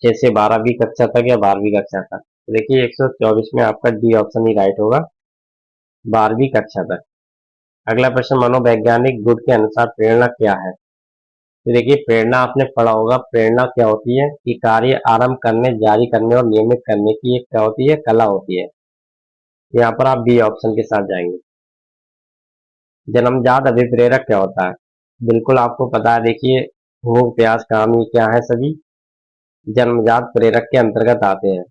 6 से 12वीं कक्षा तक या 12वीं कक्षा तक? तो देखिए 124 में आपका डी ऑप्शन ही राइट होगा, 12वीं कक्षा तक। अगला प्रश्न, मनोवैज्ञानिक गुण के अनुसार प्रेरणा क्या है? तो देखिए प्रेरणा आपने पढ़ा होगा, प्रेरणा क्या होती है कि कार्य आरंभ करने, जारी करने और नियमित करने की एक क्या होती है, कला होती है। यहाँ पर आप बी ऑप्शन के साथ जाएंगे। जन्मजात अभिप्रेरक क्या होता है? बिल्कुल आपको पता है, देखिए भूख, प्यास, काम, ये क्या है, सभी जन्मजात प्रेरक के अंतर्गत आते हैं।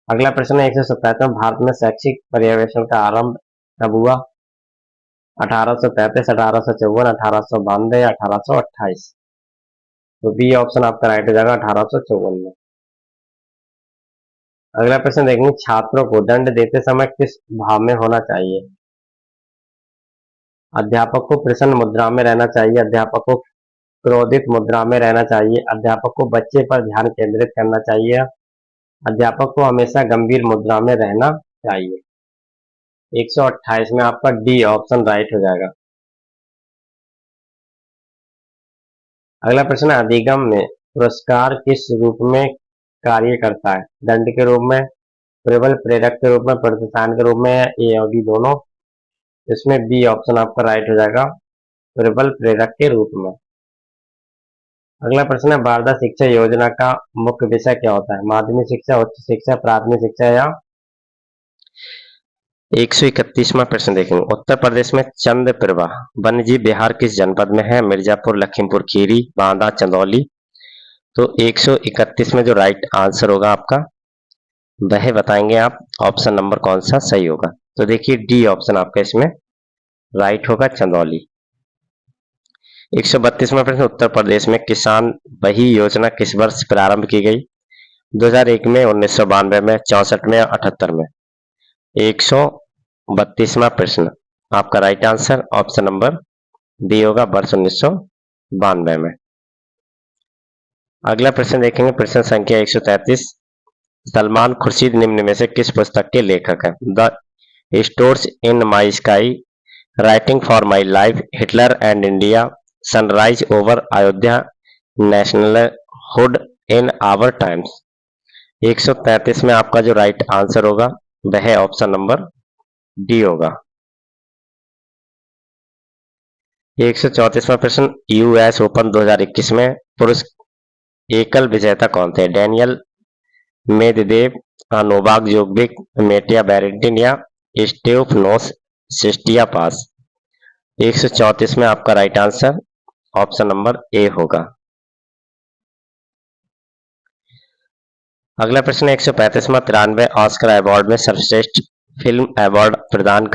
अगला प्रश्न है 127 में, भारत में शैक्षिक पर्यवेक्षण का आरंभ कब हुआ? 1833, 1854, 1892 या 1828? तो बी ऑप्शन आपका राइट हो जाएगा, 1854 में। अगला प्रश्न देखेंगे, छात्रों को दंड देते समय किस भाव में होना चाहिए? अध्यापक को प्रसन्न मुद्रा में रहना चाहिए, अध्यापक को क्रोधित मुद्रा में रहना चाहिए, अध्यापक को बच्चे पर ध्यान केंद्रित करना चाहिए, अध्यापक को हमेशा गंभीर मुद्रा में रहना चाहिए? 128 में आपका डी ऑप्शन राइट हो जाएगा। अगला प्रश्न है, अधिगम में पुरस्कार किस रूप में कार्य करता है? दंड के रूप में, प्रबल प्रेरक के रूप में, प्रोत्साहन के रूप में, या ए और डी दोनों? इसमें बी ऑप्शन आपका राइट हो जाएगा, प्रबल प्रेरक के रूप में। अगला प्रश्न है, वारदा शिक्षा योजना का मुख्य विषय क्या होता है? माध्यमिक शिक्षा, उच्च शिक्षा, प्राथमिक शिक्षा या? 131वां प्रश्न देखेंगे, उत्तर प्रदेश में चंद प्रवाह वन्यजीव विहार किस जनपद में है? मिर्जापुर, लखीमपुर खीरी, बांदा, चंदौली? तो 131 में जो राइट आंसर होगा आपका वह बताएंगे आप, ऑप्शन नंबर कौन सा सही होगा? तो देखिए डी ऑप्शन आपका इसमें राइट होगा, चंदौली। 132वां प्रश्न, उत्तर प्रदेश में किसान वही योजना किस वर्ष प्रारंभ की गई? 2001 में, 1992 में, 64 में या 78 में? 132वां प्रश्न आपका right answer option number B होगा, वर्ष 1992 में। अगला प्रश्न देखेंगे, प्रश्न संख्या 133, सलमान खुर्शीद निम्न में से किस पुस्तक के लेखक हैं? The stores in my sky, writing for my life, Hitler and India, sunrise over Ayodhya, national hood in our times? 133 में आपका जो राइट आंसर होगा वह ऑप्शन नंबर डी होगा। 134वां प्रश्न, यूएस ओपन 2021 में पुरुष एकल विजेता कौन थे? डेनियल मेदवेदेव, नोवाक जोकोविच, मेटिया बैरेटिन या स्टेफनोस सिस्टियापास? 134 में आपका राइट आंसर ऑप्शन नंबर ए होगा। अगला प्रश्न 135वां, 93 ऑस्कर अवार्ड में सर्वश्रेष्ठ फिल्म अवार्ड प्रदान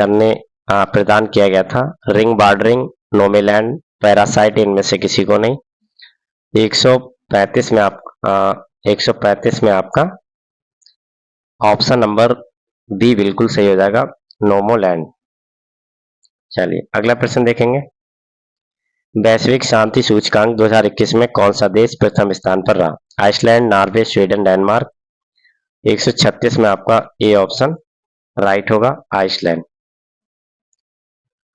किया गया था? रिंग, बॉर्डरिंग, नोमैडलैंड, पैरासाइट, इनमें से किसी को नहीं? 135 में आपका ऑप्शन नंबर बी बिल्कुल सही हो जाएगा, नोमैडलैंड। चलिए अगला प्रश्न देखेंगे, वैश्विक शांति सूचकांक 2021 में कौन सा देश प्रथम स्थान पर रहा? Iceland, Norway, Sweden, Denmark? 136 में आपका ए ऑप्शन राइट होगा, आइसलैंड।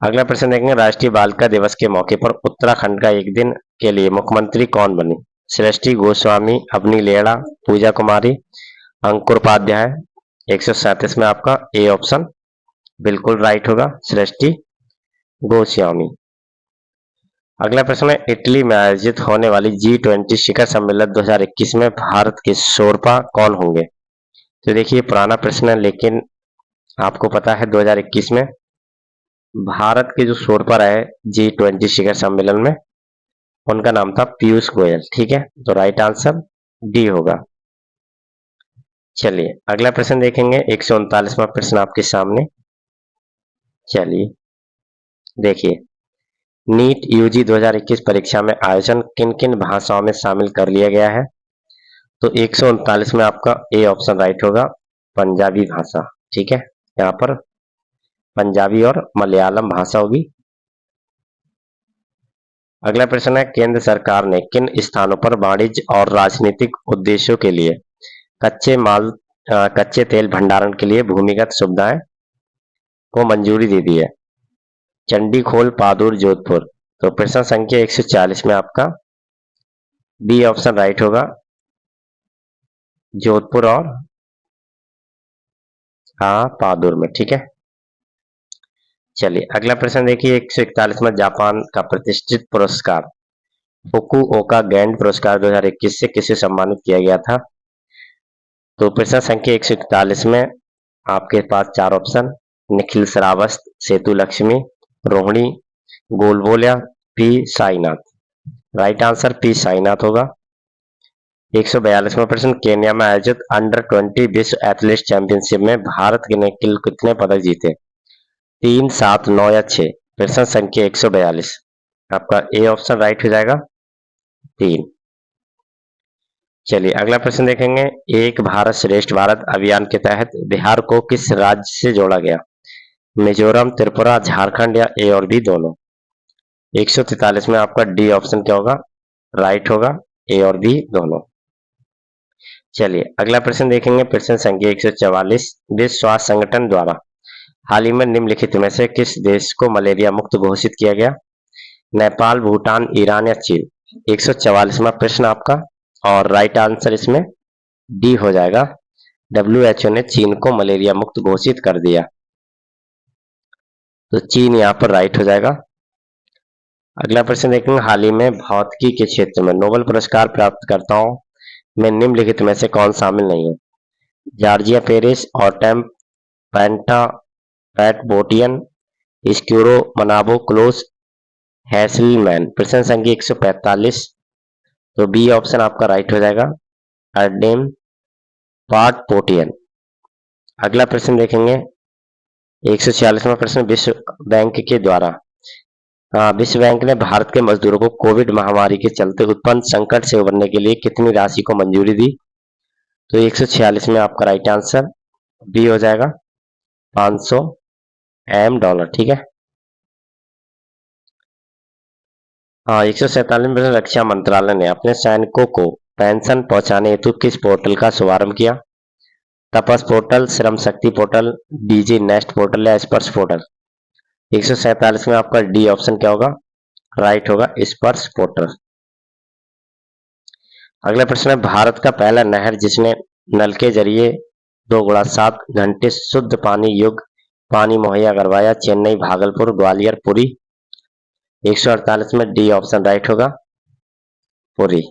अगला प्रश्न देखेंगे, राष्ट्रीय बालिका दिवस के मौके पर उत्तराखंड का एक दिन के लिए मुख्यमंत्री कौन बनी? सृष्टि गोस्वामी, अवनी लेड़ा, पूजा कुमारी, अंकुर उपाध्याय? 137 में आपका ए ऑप्शन बिल्कुल राइट होगा, सृष्टि गोस्वामी। अगला प्रश्न है, इटली में आयोजित होने वाली G20 शिखर सम्मेलन 2021 में भारत के शोरपा कौन होंगे? तो देखिए पुराना प्रश्न है, लेकिन आपको पता है 2021 में भारत के जो शोरपा रहे G20 शिखर सम्मेलन में, उनका नाम था पीयूष गोयल। ठीक है, तो राइट आंसर डी होगा। चलिए अगला प्रश्न देखेंगे, 139वां प्रश्न आपके सामने। चलिए देखिए, नीट यूजी 2021 परीक्षा में आयोजन किन किन भाषाओं में शामिल कर लिया गया है? तो 139 में आपका ए ऑप्शन राइट होगा, पंजाबी भाषा। ठीक है, यहाँ पर पंजाबी और मलयालम भाषा होगी। अगला प्रश्न है, केंद्र सरकार ने किन स्थानों पर वाणिज्य और राजनीतिक उद्देश्यों के लिए कच्चे तेल भंडारण के लिए भूमिगत सुविधाएं को मंजूरी दे दी है? चंडीखोल, पादुर, जोधपुर। तो प्रश्न संख्या 140 में आपका बी ऑप्शन राइट होगा, जोधपुर और पादुर में। ठीक है, चलिए अगला प्रश्न देखिए 141 में जापान का प्रतिष्ठित पुरस्कार फुकुओका गैंड पुरस्कार 2021 से किसे सम्मानित किया गया था? तो प्रश्न संख्या 141 में आपके पास चार ऑप्शन, Nikhil Shravast, Sethu Lakshmi, Rohini Golbolia, P Sainath. Right answer P Sainath होगा। 142वां प्रश्न, केन्या में आयोजित अंडर 20 विश्व एथलेटिक्स चैंपियनशिप में भारत ने कितने पदक जीते? 3, 7, 9 या 6। प्रश्न संख्या 142 आपका ए ऑप्शन राइट हो जाएगा, 3। चलिए अगला प्रश्न देखेंगे, एक भारत श्रेष्ठ भारत अभियान के तहत बिहार को किस राज्य से जोड़ा गया? मिजोरम, त्रिपुरा, झारखंड या ए और बी दोनों? 143 में आपका डी ऑप्शन क्या होगा, राइट होगा, ए और बी दोनों। चलिए अगला प्रश्न देखेंगे, प्रश्न संख्या 144, विश्व स्वास्थ्य संगठन द्वारा हाल ही में निम्नलिखित में से किस देश को मलेरिया मुक्त घोषित किया गया? नेपाल, भूटान, ईरान या चीन? 144वां प्रश्न आपका, और राइट आंसर इसमें डी हो जाएगा, WHO ने चीन को मलेरिया मुक्त घोषित कर दिया, तो चीन यहां पर राइट हो जाएगा। अगला प्रश्न देखेंगे, हाल ही में भौतिकी के क्षेत्र में नोबेल पुरस्कार प्राप्तकर्ताओं में निम्नलिखित में से कौन शामिल नहीं है? Giorgio Parisi, Ardem Patapoutian, Syukuro Manabe, Klaus Hasselmann. प्रश्न संख्या 145, तो बी ऑप्शन आपका राइट हो जाएगा, अर्डेम पाटपोटियन। अगला प्रश्न देखेंगे 146वां प्रश्न, विश्व बैंक के द्वारा विश्व बैंक ने भारत के मजदूरों को कोविड महामारी के चलते उत्पन्न संकट से उबरने के लिए कितनी राशि को मंजूरी दी? तो 146 में आपका राइट आंसर बी हो जाएगा, $500 M। ठीक है, 147 में रक्षा मंत्रालय ने अपने सैनिकों को पेंशन पहुंचाने हेतु किस पोर्टल का शुभारंभ किया? तपस portal, Shram Shakti portal, DG nest portal या स्पर्श पोर्टल? 147 में आपका डी ऑप्शन क्या होगा, राइट होगा, स्पर्श पोर्टल। अगला प्रश्न है, भारत का पहला नहर जिसने नल के जरिए 2x7 घंटे शुद्ध पानी युक्त पानी मुहैया करवाया, चेन्नई, भागलपुर, ग्वालियर, पुरी? 148 में डी ऑप्शन राइट होगा, पुरी।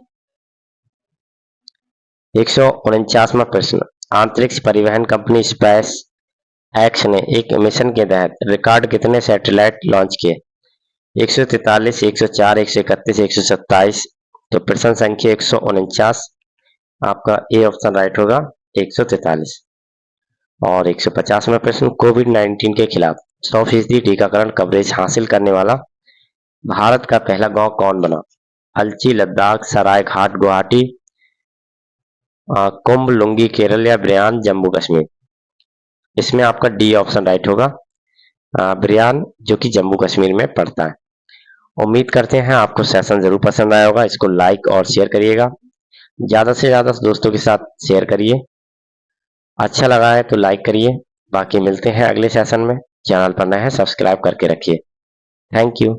149वां प्रश्न, अंतरिक्ष परिवहन कंपनी स्पेस एक्स ने एक मिशन के तहत रिकॉर्ड कितने सैटेलाइट लॉन्च किए? 143, 104, 131, 127। तो प्रश्न संख्या 149 आपका ए ऑप्शन राइट होगा, 143। और 150वां प्रश्न, कोविड-19 के खिलाफ 100% टीकाकरण कवरेज हासिल करने वाला भारत का पहला गांव कौन बना? अलची, लद्दाख, सरायघाट, गुवाहाटी, कुंभ लुंगी केरल या ब्रियान जम्मू कश्मीर? इसमें आपका डी ऑप्शन राइट होगा, ब्रियान, जो कि जम्मू कश्मीर में पड़ता है। उम्मीद करते हैं आपको सेशन जरूर पसंद आया होगा, इसको लाइक और शेयर करिएगा, ज्यादा से ज्यादा दोस्तों के साथ शेयर करिए। अच्छा लगा है तो लाइक करिए। बाकी मिलते हैं अगले सेशन में, चैनल पर नए हैं सब्सक्राइब करके रखिए। Thank you.